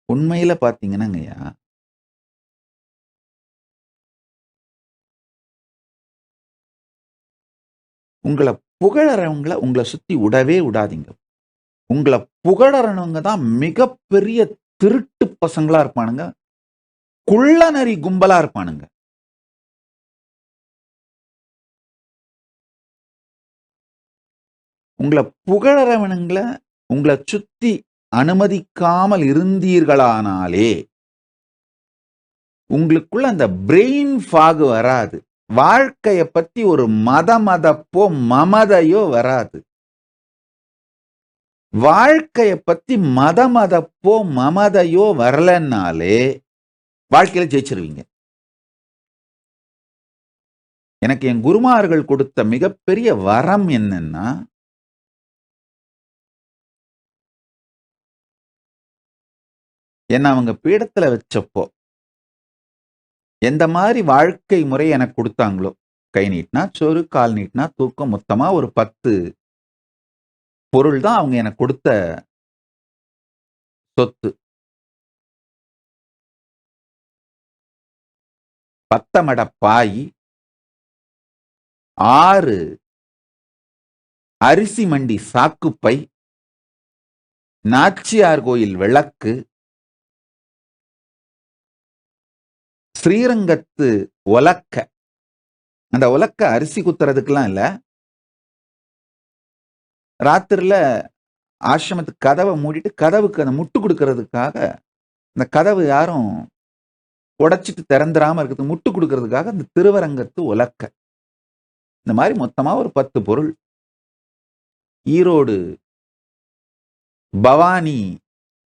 உண்மையில பாத்தீங்கன்னாங்கய்யா, உங்களை புகழறவங்களை உங்களை சுத்தி விடவே விடாதீங்க. உங்களை புகழறவங்க தான் மிகப்பெரிய திருட்டு பசங்களா இருப்பானுங்க, குள்ளநரி கும்பலா இருப்பானுங்க. உங்களை புகழறவனுங்களை உங்களை சுத்தி அனுமதிக்காமல் இருந்தீர்களானாலே உங்களுக்குள்ள அந்த பிரெயின் ஃபாக் வராது. வாழ்க்கைய பத்தி ஒரு மதமதப்போ மமதையோ வராது. வாழ்க்கைய பத்தி மதமதப்போ மமதையோ வரலன்னாலே வாழ்க்கையில ஜெயிச்சிருவீங்க. எனக்கு என் குருமார்கள் கொடுத்த மிகப்பெரிய வரம் என்னன்னா, என்ன அவங்க பீடத்துல வச்சப்போ எந்த மாதிரி வாழ்க்கை முறை எனக்கு கொடுத்தாங்களோ கை நீட்டினா சோறு, கால் நீட்டினா தூக்கம், மொத்தமா ஒரு 10 பொருள் தான் அவங்க எனக்கு கொடுத்த சொத்து. பத்தமட பாய், 6 அரிசி மண்டி சாக்குப்பை, நாச்சியார் கோயில் விளக்கு, ஸ்ரீரங்கத்து உலக்க. அந்த உலக்க அரிசி குத்துறதுக்கெல்லாம் இல்ல, ராத்திரில ஆசிரமத்துக்கு கதவை மூடிட்டு கதவுக்கு அந்த முட்டு கொடுக்கறதுக்காக, இந்த கதவு யாரும் உடைச்சிட்டு திறந்துராம இருக்கிறது முட்டு கொடுக்கறதுக்காக இந்த திருவரங்கத்து உலக்க. இந்த மாதிரி மொத்தமா ஒரு 10 பொருள். ஈரோடு பவானி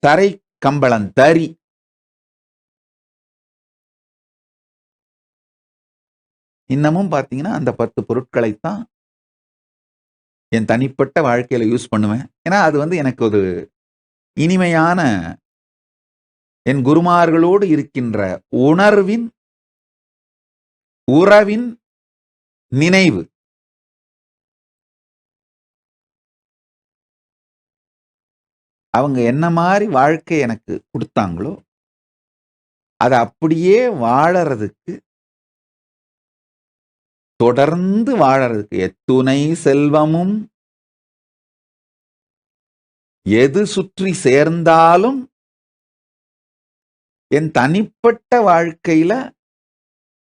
தரை கம்பளம் தறி, இன்னமும் பாத்தீங்கன்னா அந்த 10 பொருட்களைத்தான் என் தனிப்பட்ட வாழ்க்கையில யூஸ் பண்ணுவேன். ஏன்னா அது எனக்கு ஒரு இனிமையான, என் குருமார்களோடு இருக்கின்ற உணர்வின், உறவின் நினைவு. அவங்க என்ன மாதிரி வாழ்க்கை எனக்கு கொடுத்தாங்களோ அதை அப்படியே வாழறதுக்கு, தொடர்ந்து வாழறதுக்கு, எத்துணை செல்வமும் எது சுற்றி சேர்ந்தாலும் என் தனிப்பட்ட வாழ்க்கையில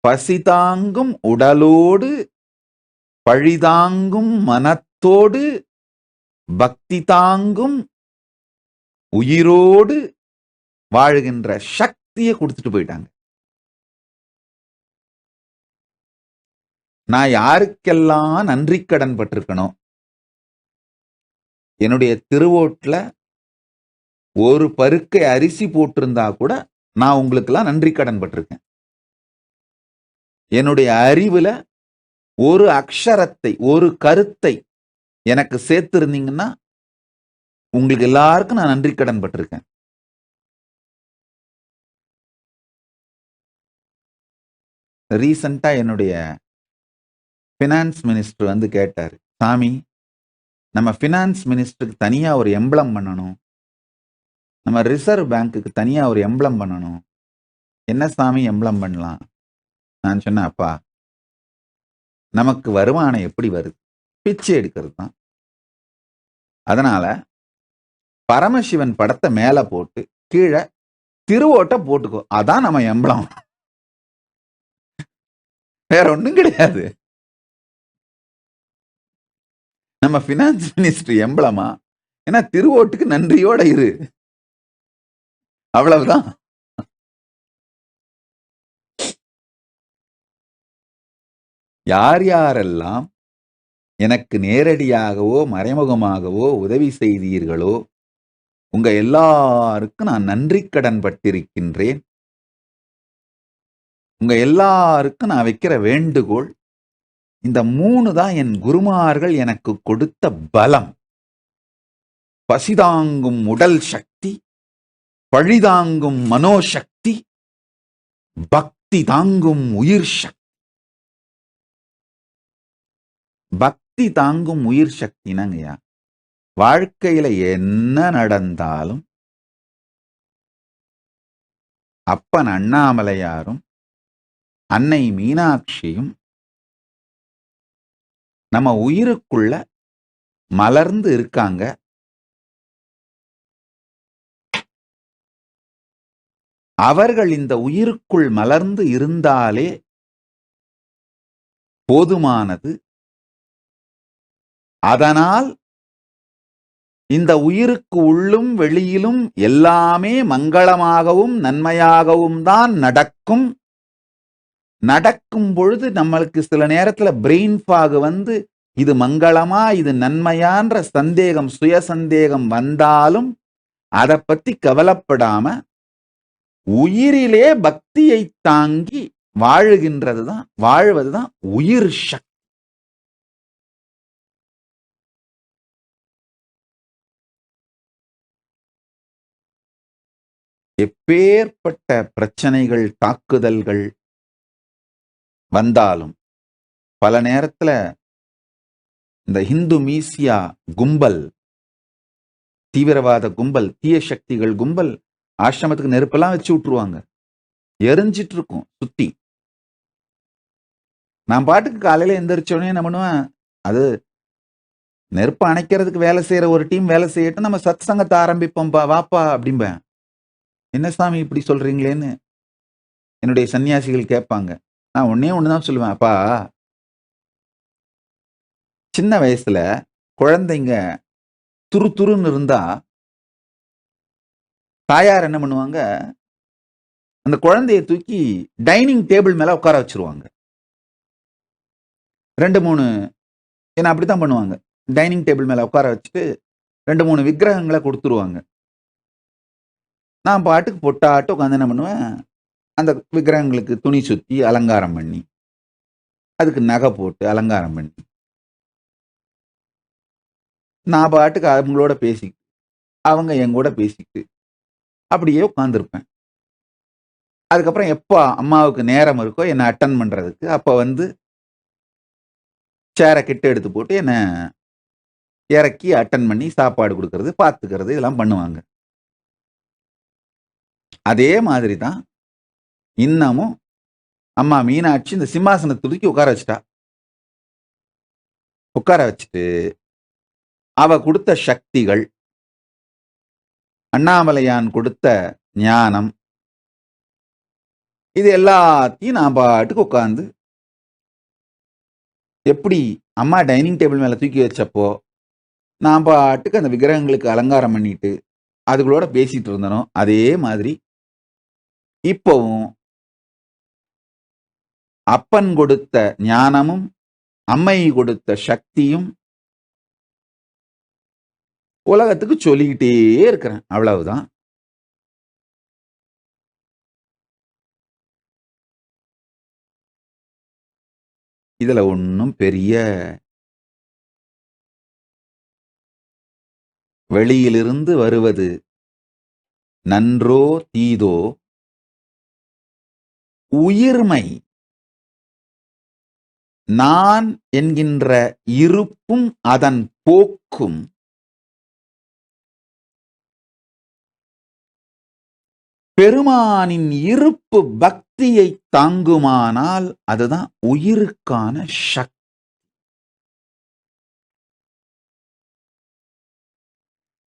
பசி தாங்கும் உடலோடு, பழிதாங்கும் மனத்தோடு, பக்தி தாங்கும் உயிரோடு வாழுகின்ற சக்தியை கொடுத்துட்டு போயிட்டாங்க. நான் யாருக்கெல்லாம் நன்றி கடன் பட்டிருக்கணும், என்னுடைய திருவோட்டுல ஒரு பருக்கை அரிசி போட்டிருந்தா கூட நான் உங்களுக்கெல்லாம் நன்றி கடன் பட்டிருக்கேன். என்னுடைய அறிவுல ஒரு அக்ஷரத்தை, ஒரு கருத்தை எனக்கு சேர்த்திருந்தீங்கன்னா உங்களுக்கு எல்லாருக்கும் நான் நன்றி கடன் பட்டிருக்கேன். ரீசெண்டா என்னுடைய பினான்ஸ் மினிஸ்டர் கேட்டாரு, சாமி நம்ம பினான்ஸ் மினிஸ்டருக்கு தனியா ஒரு எம்பளம் பண்ணணும், நம்ம ரிசர்வ் பேங்க்குக்கு தனியா ஒரு எம்பளம் பண்ணணும், என்ன சாமி எம்பளம் பண்ணலாம்? நான் சொன்னேன், அப்பா நமக்கு வருமானம் எப்படி வருது? பிச்சை எடுக்கிறது தான். அதனால பரமசிவன் படத்தை மேல போட்டு கீழே திருவோட்ட போட்டுக்கோ, அதான் நம்ம எம்பளம், வேற ஒண்ணும் கிடையாது. நம்ம பினான்ஸ் மினிஸ்டர் எம்பளமா? ஏன்னா திருவோட்டுக்கு நன்றியோட இரு, அவ்வளவுதான். யார் யாரெல்லாம் எனக்கு நேரடியாகவோ மறைமுகமாகவோ உதவி செய்தீர்களோ உங்க எல்லாருக்கும் நான் நன்றி கடன் பட்டிருக்கின்றேன். உங்க எல்லாருக்கும் நான் வைக்கிற வேண்டுகோள், இந்த 3 தான் என் குருமார்கள் எனக்கு கொடுத்த பலம். பசிதாங்கும் உடல் சக்தி, பழிதாங்கும் மனோசக்தி, பக்தி தாங்கும் உயிர் சக்தி. பக்தி தாங்கும் உயிர் சக்தினாங்கய்யா, வாழ்க்கையில என்ன நடந்தாலும் அப்பன் அண்ணாமலையாரும் அன்னை மீனாட்சியும் நம்ம உயிருக்குள்ள மலர்ந்து இருக்காங்க. அவர்கள் இந்த உயிருக்குள் மலர்ந்து இருந்தாலே போதுமானது. அதனால் இந்த உயிருக்கு உள்ளும் வெளியிலும் எல்லாமே மங்களமாகவும் நன்மையாகவும் தான் நடக்கும். நடக்கும் பொழுது நம்மளுக்கு சில நேரத்துல பிரெயின் ஃபாக் இது மங்களமா இது நன்மையான்ற சந்தேகம், சுய சந்தேகம் வந்தாலும் அதை பத்தி கவலைப்படாம உயிரிலே பக்தியை தாங்கி வாழ்வதுதான் உயிர் சக்தி. எப்பேற்பட்ட பிரச்சனைகள், தாக்குதல்கள் வந்தாலும் பல நேரத்துல இந்த இந்து மீசியா கும்பல், தீவிரவாத கும்பல், தீய சக்திகள் கும்பல் ஆசிரமத்துக்கு நெருப்பெல்லாம் வச்சு விட்டுருவாங்க. எரிஞ்சிட்டு இருக்கும் சுத்தி. நான் பாட்டுக்கு காலையில எந்திரிச்சோடனே என்ன பண்ணுவேன், அது நெருப்பு அணைக்கிறதுக்கு வேலை செய்யற ஒரு டீம் வேலை செய்யட்டும், நம்ம சத் சங்கத்தை ஆரம்பிப்போம்பா, வாப்பா அப்படிம்பேன். என்ன சாமி இப்படி சொல்றீங்களேன்னு என்னுடைய சன்னியாசிகள் கேட்பாங்க. நான் ஒன்னே ஒண்ணுதான் சொல்லுவேன், அப்பா, சின்ன வயசுல குழந்தைங்க துரு துருன்னு இருந்தா தாயார் என்ன பண்ணுவாங்க, அந்த குழந்தைய தூக்கி டைனிங் டேபிள் மேல உட்கார வச்சிருவாங்க. 2, 3 ஏன்னா அப்படித்தான் பண்ணுவாங்க. டைனிங் டேபிள் மேல உட்கார வச்சுட்டு 2, 3 விக்கிரகங்களை கொடுத்துருவாங்க. நான் பாட்டுக்கு பொட்டாட்டு உட்காந்து என்ன பண்ணுவேன், அந்த விக்கிரகங்களுக்கு துணி சுத்தி அலங்காரம் பண்ணி, அதுக்கு நகை போட்டு அலங்காரம் பண்ணி, நான் பாட்டுக்கு அவங்களோட பேசிக்கிட்டு, அவங்க என் கூட பேசிக்கிட்டு அப்படியே உட்காந்துருப்பேன். அதுக்கப்புறம் எப்போ அம்மாவுக்கு நேரம் இருக்கோ என்னை அட்டன் பண்றதுக்கு, அப்ப வந்து சேரை கிட்ட எடுத்து போட்டு என்ன இறக்கி அட்டன் பண்ணி சாப்பாடு கொடுக்கறது, பார்த்துக்கிறது, இதெல்லாம் பண்ணுவாங்க. அதே மாதிரி தான் இன்னமும் அம்மா மீனாட்சி இந்த சிம்மாசனத்தை தூக்கி உட்கார வச்சுட்டா. உட்கார வச்சுட்டு அவ கொடுத்த சக்திகள், அண்ணாமலையான் கொடுத்த ஞானம், இது எல்லாத்தையும் நான் பாட்டுக்கு உட்காந்து, எப்படி அம்மா டைனிங் டேபிள் மேல தூக்கி வச்சப்போ நான் பாட்டுக்கு அந்த விக்கிரகங்களுக்கு அலங்காரம் பண்ணிட்டு அதுகளோட பேசிட்டு இருந்தனோ, அதே மாதிரி இப்பவும் அப்பன் கொடுத்த ஞானமும் அம்மை கொடுத்த சக்தியும் உலகத்துக்கு சொல்லிக்கிட்டே இருக்கிறேன். அவ்வளவுதான். இதுல ஒன்னும் பெரிய வெளியிலிருந்து வருவது நன்றோ தீதோ, உயிர்மை நான் என்கின்ற இருப்பும் அதன் போக்கும் பெருமானின் இருப்பு பக்தியை தாங்குமானால் அதுதான் உயிருக்கான சக்தி.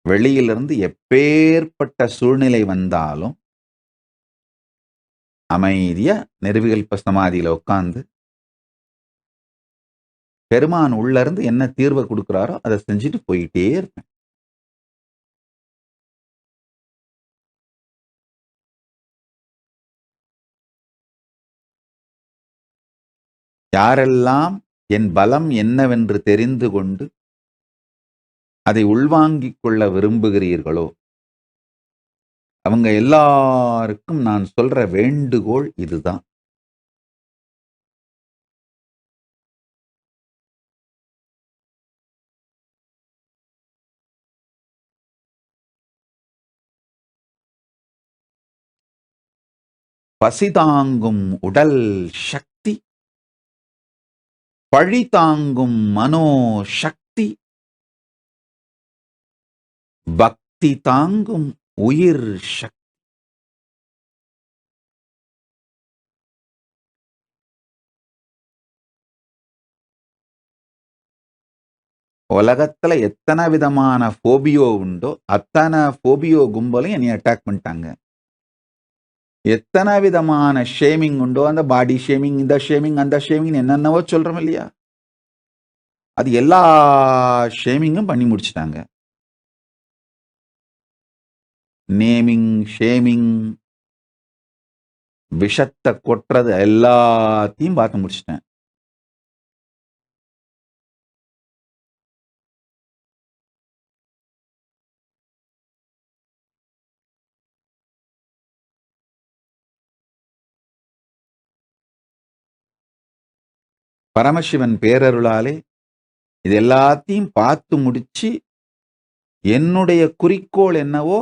வெளியிலிருந்து எப்பேற்பட்ட சூழ்நிலை வந்தாலும் அமைதியா நிர்விகல்ப சமாதியில உட்கார்ந்து பெருமான் உள்ள இருந்து என்ன தீர்வை கொடுக்கிறாரோ அதை செஞ்சுட்டு போயிட்டே இருப்பேன். யாரெல்லாம் என் பலம் என்னவென்று தெரிந்து கொண்டு அதை உள்வாங்கிக் கொள்ள விரும்புகிறீர்களோ அவங்க எல்லாருக்கும் நான் சொல்ற வேண்டுகோள் இதுதான். பசி தாங்கும் உடல் சக்தி, பழி தாங்கும் மனோ சக்தி, பக்தி தாங்கும் உயிர் சக்தி. உலகத்துல எத்தனை விதமான போபியோ உண்டோ அத்தனை போபியோ கும்பலையும் என்னை அட்டாக் பண்ணிட்டாங்க. எத்தனை விதமான ஷேமிங் உண்டோ, அந்த பாடி ஷேமிங், இந்த ஷேமிங், அந்த ஷேமிங் என்னென்னவோ சொல்றோம் இல்லையா, அது எல்லா ஷேமிங்கும் பண்ணி முடிச்சிட்டாங்க. நேமிங், ஷேமிங், விஷத்தை கொட்டுறது எல்லாத்தையும் பார்த்து முடிச்சிட்டேன். பரமசிவன் பேரருளாலே இது எல்லாத்தையும் பார்த்து முடிச்சு என்னுடைய குறிக்கோள் என்னவோ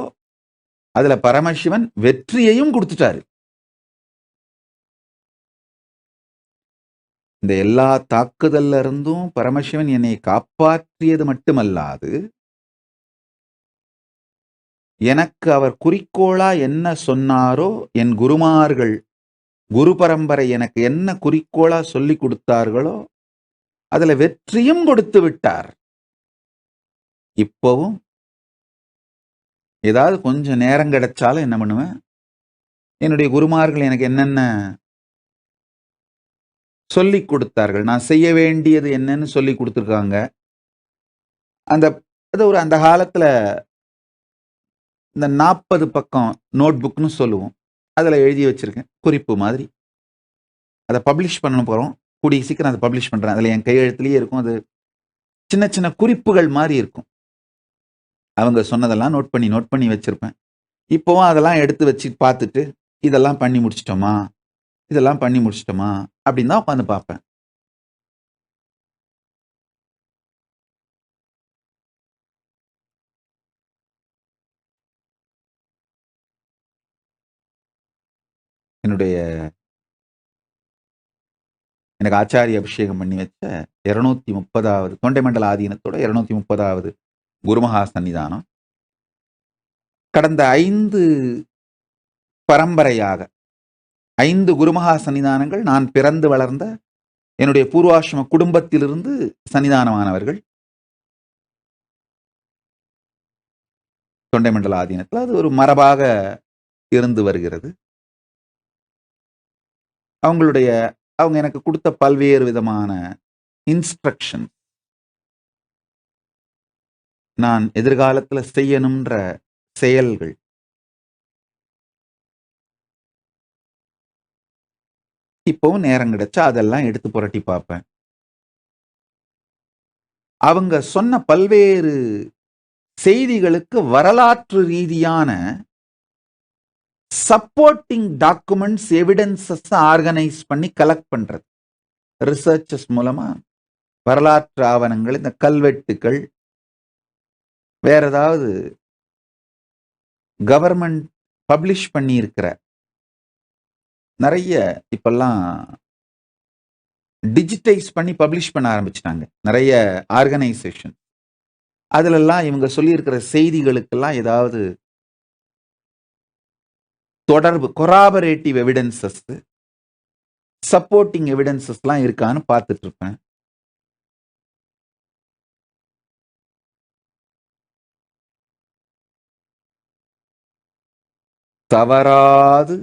அதுல பரமசிவன் வெற்றியையும் கொடுத்துட்டாரு. இந்த எல்லா தாக்குதல்ல இருந்தும் பரமசிவன் என்னை காப்பாற்றியது மட்டுமல்லாது, எனக்கு அவர் குறிக்கோளா என்ன சொன்னாரோ, என் குருமார்கள், குரு பரம்பரை எனக்கு என்ன குறிக்கோளா சொல்லிக் கொடுத்தார்களோ, அதுல வெற்றியும் கொடுத்து விட்டார். இப்பவும் ஏதாவது கொஞ்சம் நேரம் கிடைச்சாலும் என்ன பண்ணுவேன், என்னுடைய குருமார்கள் எனக்கு என்னென்ன சொல்லிக் கொடுத்தார்கள், நான் செய்ய வேண்டியது என்னன்னு சொல்லிக் கொடுத்துருக்காங்க. அந்த அந்த காலத்துல இந்த 40 பக்கம் நோட் புக்னு சொல்லுவோம். அதுல எழுதி வச்சிருக்கேன் குறிப்பு மாதிரி. அதை பப்ளிஷ் பண்ண போறோம். கூடிய சீக்கிரம் அதை பப்ளிஷ் பண்றேன். அதுல என் கையெழுத்துலயே இருக்கும். அது சின்ன சின்ன குறிப்புகள் மாதிரி இருக்கும். அவங்க சொன்னதெல்லாம் நோட் பண்ணி வச்சிருப்பேன். இப்போவும் அதெல்லாம் எடுத்து வச்சு பார்த்துட்டு, இதெல்லாம் பண்ணி முடிச்சிட்டோமா, இதெல்லாம் பண்ணி முடிச்சிட்டோமா அப்படின்னு தான் உட்காந்து பார்ப்பேன். எனக்கு ஆச்சாரிய அபிஷேகம் பண்ணி வச்ச 230வது தொண்டைமண்டல ஆதீனத்தோட 230வது குருமகா சன்னிதானம் கடந்த 5 பரம்பரையாக 5 குருமகா சன்னிதானங்கள் நான் பிறந்து வளர்ந்த என்னுடைய பூர்வாசிரம குடும்பத்திலிருந்து சன்னிதானமானவர்கள் தொண்டைமண்டல ஆதீனத்தில். அது ஒரு மரபாக இருந்து வருகிறது. அவங்க எனக்கு கொடுத்த பல்வேறு விதமான இன்ஸ்ட்ரக்ஷன், நான் எதிர்காலத்துல செய்யணும்ன்ற செயல்கள், இப்பவும் நேரம் கிடைச்சா அதெல்லாம் எடுத்து புரட்டி பார்ப்பேன். அவங்க சொன்ன பல்வேறு செய்திகளுக்கு வரலாற்று ரீதியான சப்போர்ட்டிங் டாக்குமெண்ட்ஸ், எவிடன்சஸ் ஆர்கனைஸ் பண்ணி கலெக்ட் பண்றது. ரிசர்ச்சஸ் மூலமா வரலாற்று ஆவணங்கள், இந்த கல்வெட்டுகள், வேற ஏதாவது கவர்மெண்ட் பப்ளிஷ் பண்ணி இருக்கிற நிறைய இப்பெல்லாம் டிஜிட்டைஸ் பண்ணி பப்ளிஷ் பண்ண ஆரம்பிச்சிட்டாங்க நிறைய ஆர்கனைசேஷன். அதுலெல்லாம் இவங்க சொல்லியிருக்கிற செய்திகளுக்கெல்லாம் ஏதாவது தொடர்பு, கொராபரேட்டிவ் எவிடன்சஸ், சப்போர்ட்டிங் எவிடன்சஸ்லாம் இருக்கான்னு பார்த்துட்டு இருப்பேன். தவறாது,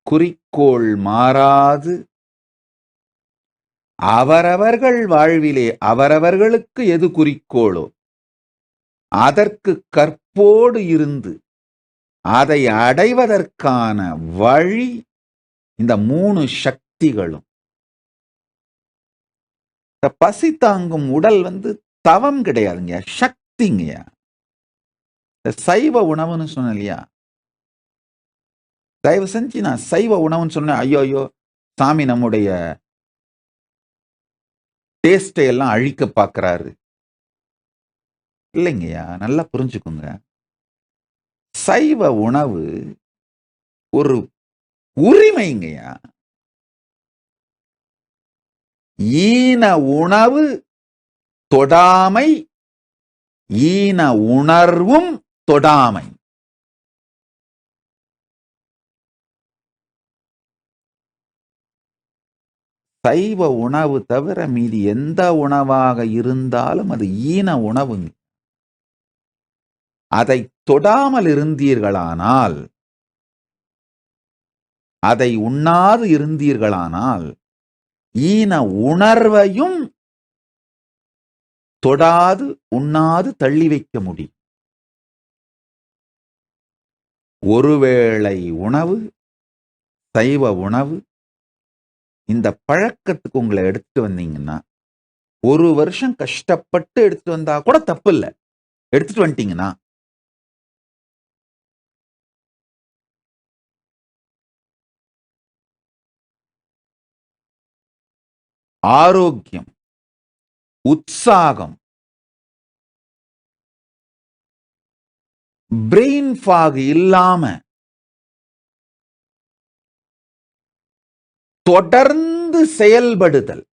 குறிக்கோள் மாறாது, அவரவர்கள் வாழ்விலே அவரவர்களுக்கு எது குறிக்கோளோ அதற்கு கற்போடு இருந்து அதை அடைவதற்கான வழி இந்த 3 சக்திகளும். இந்த பசி தாங்கும் உடல் தவம் கிடையாதுங்க, சக்திங்கய்யா. இந்த சைவ உணவுன்னு சொன்னேன் இல்லையா, தயவு செஞ்சு நான் சைவ உணவுன்னு சொன்னேன், ஐயோ சாமி நம்முடைய டேஸ்டை எல்லாம் அழிக்க பார்க்கிறாரு. இல்லைங்கய்யா, நல்லா புரிஞ்சுக்குங்க. சைவ உணவு ஒரு உரிமைங்கய்யா. ஈன உணவு தொடாமை, ஈன உணர்வும் தொடாமை. சைவ உணவு தவிர மீதி எந்த உணவாக இருந்தாலும் அது ஈன உணவுங்க. அதை தொடாமல் இருந்தீர்களானால், அதை உண்ணாது இருந்தீர்களானால், ஈன உணர்வையும் தொடாது உண்ணாது தள்ளி வைக்க முடியும். ஒருவேளை உணவு, சைவ உணவு, இந்த பழக்கத்துக்கு உங்களை எடுத்துட்டு வந்தீங்கன்னா, 1 வருஷம் கஷ்டப்பட்டு எடுத்துட்டு வந்தா கூட தப்பு இல்லை. எடுத்துட்டு வந்துட்டீங்கன்னா ஆரோக்கியம், உற்சாகம், பிரெயின் ஃபாக் இல்லாம தொடர்ந்து செயல்படுதல்.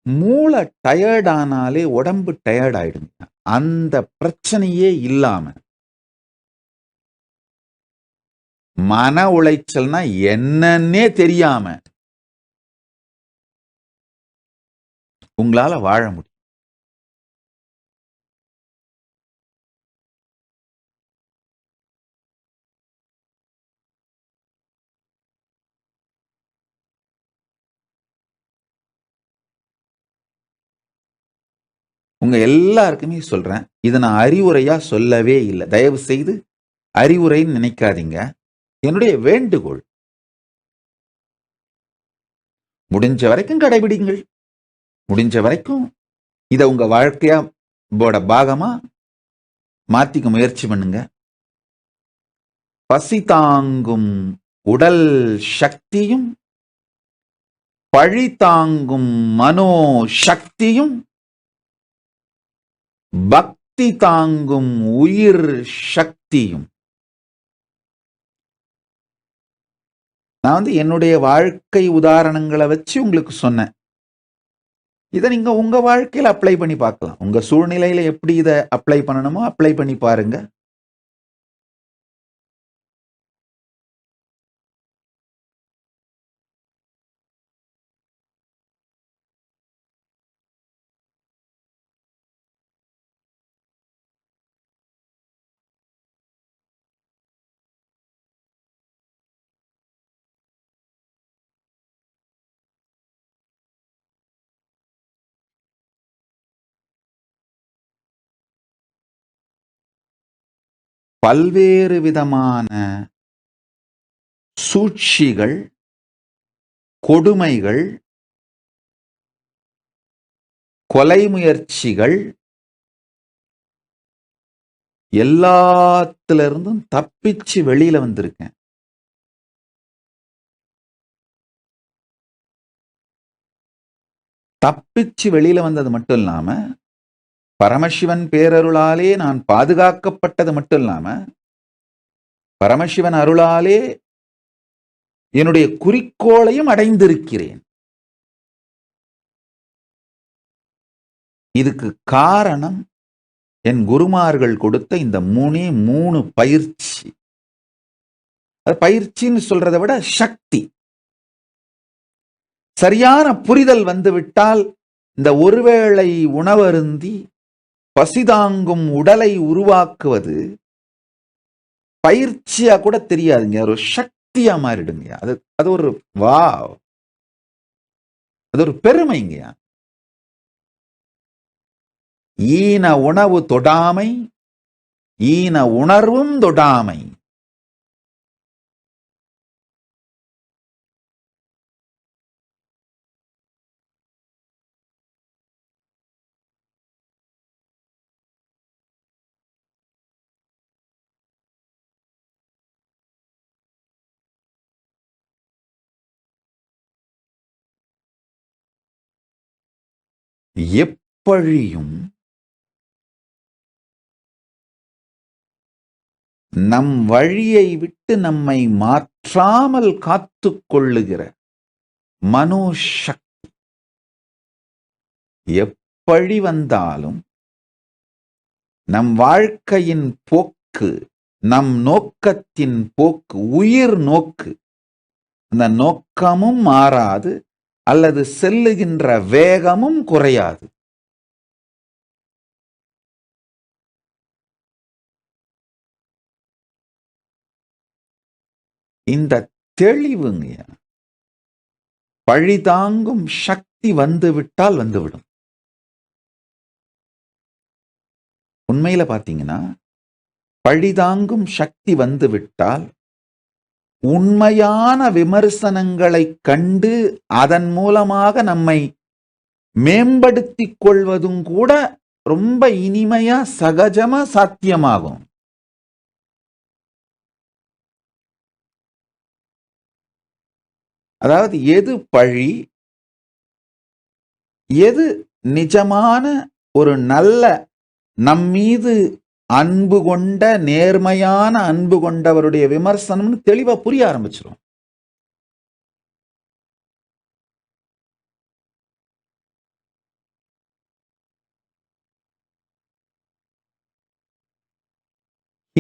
மூளை டயர்டானாலே உடம்பு டயர்ட் ஆயிடுங்க. அந்த பிரச்சனையே இல்லாம மன உளைச்சல்னா என்னன்னே தெரியாம உங்களால வாழ முடியும். உங்க எல்லாருக்குமே சொல்றேன், இதை நான் அறிவுரையா சொல்லவே இல்லை. தயவு செய்து அறிவுரைன்னு நினைக்காதீங்க. என்னுடைய வேண்டுகோள், முடிஞ்ச வரைக்கும் கடைபிடிங்கள். முடிஞ்ச வரைக்கும் இதை உங்க வாழ்க்கையா பாகமா மாத்திக்க முயற்சி பண்ணுங்க. பசி தாங்கும் உடல் சக்தியும் பழி தாங்கும் மனோ சக்தியும் பக்தி தாங்கும் உயிர் சக்தியும். நான் என்னுடைய வாழ்க்கை உதாரணங்களை வச்சு உங்களுக்கு சொன்னேன். இதை நீங்க உங்க வாழ்க்கையில அப்ளை பண்ணி பார்க்கலாம். உங்க சூழ்நிலையில எப்படி இதை அப்ளை பண்ணணுமோ அப்ளை பண்ணி பாருங்க. பல்வேறு விதமான சூழ்ச்சிகள், கொடுமைகள், கொலை முயற்சிகள் எல்லாத்திலிருந்தும் தப்பிச்சு வெளியில வந்திருக்கேன். தப்பிச்சு வெளியில வந்தது மட்டும் இல்லாம, பரமசிவன் பேரருளாலே நான் பாதுகாக்கப்பட்டது மட்டும் இல்லாம, பரமசிவன் அருளாலே என்னுடைய குறிக்கோளையும் அடைந்திருக்கிறேன். இதுக்கு காரணம் என் குருமார்கள் கொடுத்த இந்த மூணு பயிற்சி. பயிற்சின்னு சொல்றதை விட சக்தி. சரியான புரிதல் வந்துவிட்டால் இந்த ஒருவேளை உணவருந்தி பசிதாங்கும் உடலை உருவாக்குவது பயிற்சியா கூட தெரியாதுங்க, ஒரு சக்தியா மாறிடுங்க. அது ஒரு வாவ், அது ஒரு பெருமைங்க. ஈன உணவு தொடாமை, ஈன உணர்வும் தொடாமை. எப்பழியும் நம் வழியை விட்டு நம்மை மாற்றாமல் காத்துக் கொள்ளுகிற மனோசக்தி எப்பழி வந்தாலும் நம் வாழ்க்கையின் போக்கு, நம் நோக்கத்தின் போக்கு, உயிர் நோக்கு, அந்த நோக்கமும் மாறாது, அல்லது செல்லுகின்ற வேகமும் குறையாது. இந்த தெளிவுங்க, பழிதாங்கும் சக்தி வந்துவிட்டால் வந்துவிடும். உண்மையில பாத்தீங்கன்னா, பழிதாங்கும் சக்தி வந்துவிட்டால் உண்மையான விமர்சனங்களை கண்டு அதன் மூலமாக நம்மை மேம்படுத்திக் கொள்வதும் கூட ரொம்ப இனிமையா சகஜமா சாத்தியமாகும். அதாவது எது பழி, எது நிஜமான ஒரு நல்ல நம்மீது அன்பு கொண்ட நேர்மையான அன்பு கொண்டவருடைய விமர்சனம்னு தெளிவா புரிய ஆரம்பிச்சிடும்.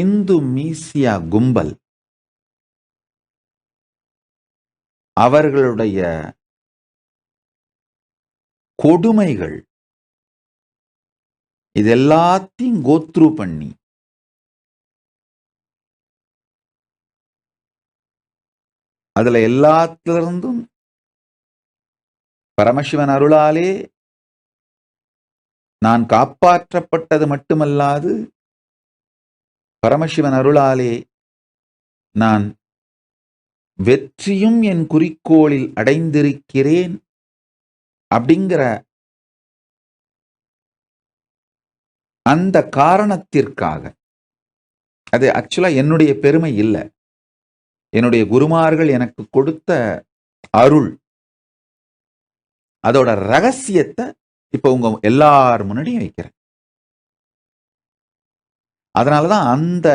இந்து மீசியா கும்பல் அவர்களுடைய கொடுமைகள் இது எல்லாத்தையும் கோத்ரூ பண்ணி அதுல எல்லாத்திலிருந்தும் பரமசிவன் அருளாலே நான் காப்பாற்றப்பட்டது மட்டுமல்லாது பரமசிவன் அருளாலே நான் வெற்றியும் என் குறிக்கோளில் அடைந்திருக்கிறேன் அப்படிங்கிற அந்த காரணத்திற்காக, அது ஆக்சுவலா என்னுடைய பெருமை இல்லை, என்னுடைய குருமார்கள் எனக்கு கொடுத்த அருள், அதோட ரகசியத்தை இப்ப உங்க எல்லார் முன்னாடியும் வைக்கிறேன். அதனாலதான் அந்த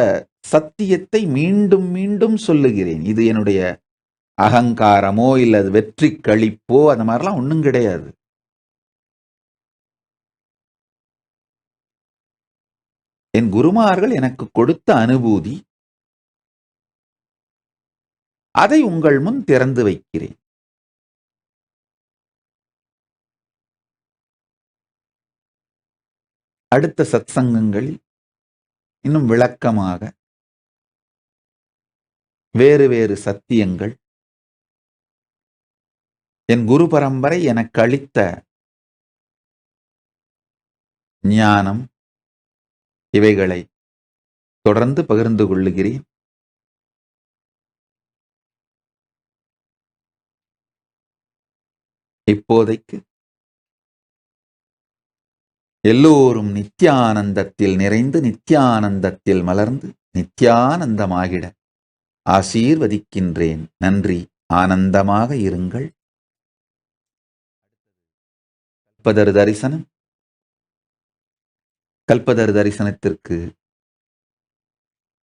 சத்தியத்தை மீண்டும் மீண்டும் சொல்லுகிறேன். இது என்னுடைய அகங்காரமோ இல்ல வெற்றி கழிப்போ அந்த மாதிரிலாம் ஒண்ணும் கிடையாது. என் குருமார்கள் எனக்கு கொடுத்த அனுபூதி, அதை உங்கள் முன் திறந்து வைக்கிறேன். அடுத்த சத்சங்கங்களில் இன்னும் விளக்கமாக வேறு வேறு சத்தியங்கள், என் குரு பரம்பரை எனக்கு அளித்த ஞானம், இவைகளை தொடர்ந்து பகிர்ந்து கொள்ளுகிறேன். இப்போதைக்கு எல்லோரும் நித்யானந்தத்தில் நிறைந்து நித்யானந்தத்தில் மலர்ந்து நித்யானந்தமாகிட ஆசீர்வதிக்கின்றேன். நன்றி. ஆனந்தமாக இருங்கள். கல்பதரு தரிசனம். கல்பதரு தரிசனத்திற்கு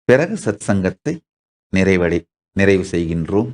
பிறகு சத்சங்கத்தை நிறைவு செய்கின்றோம்.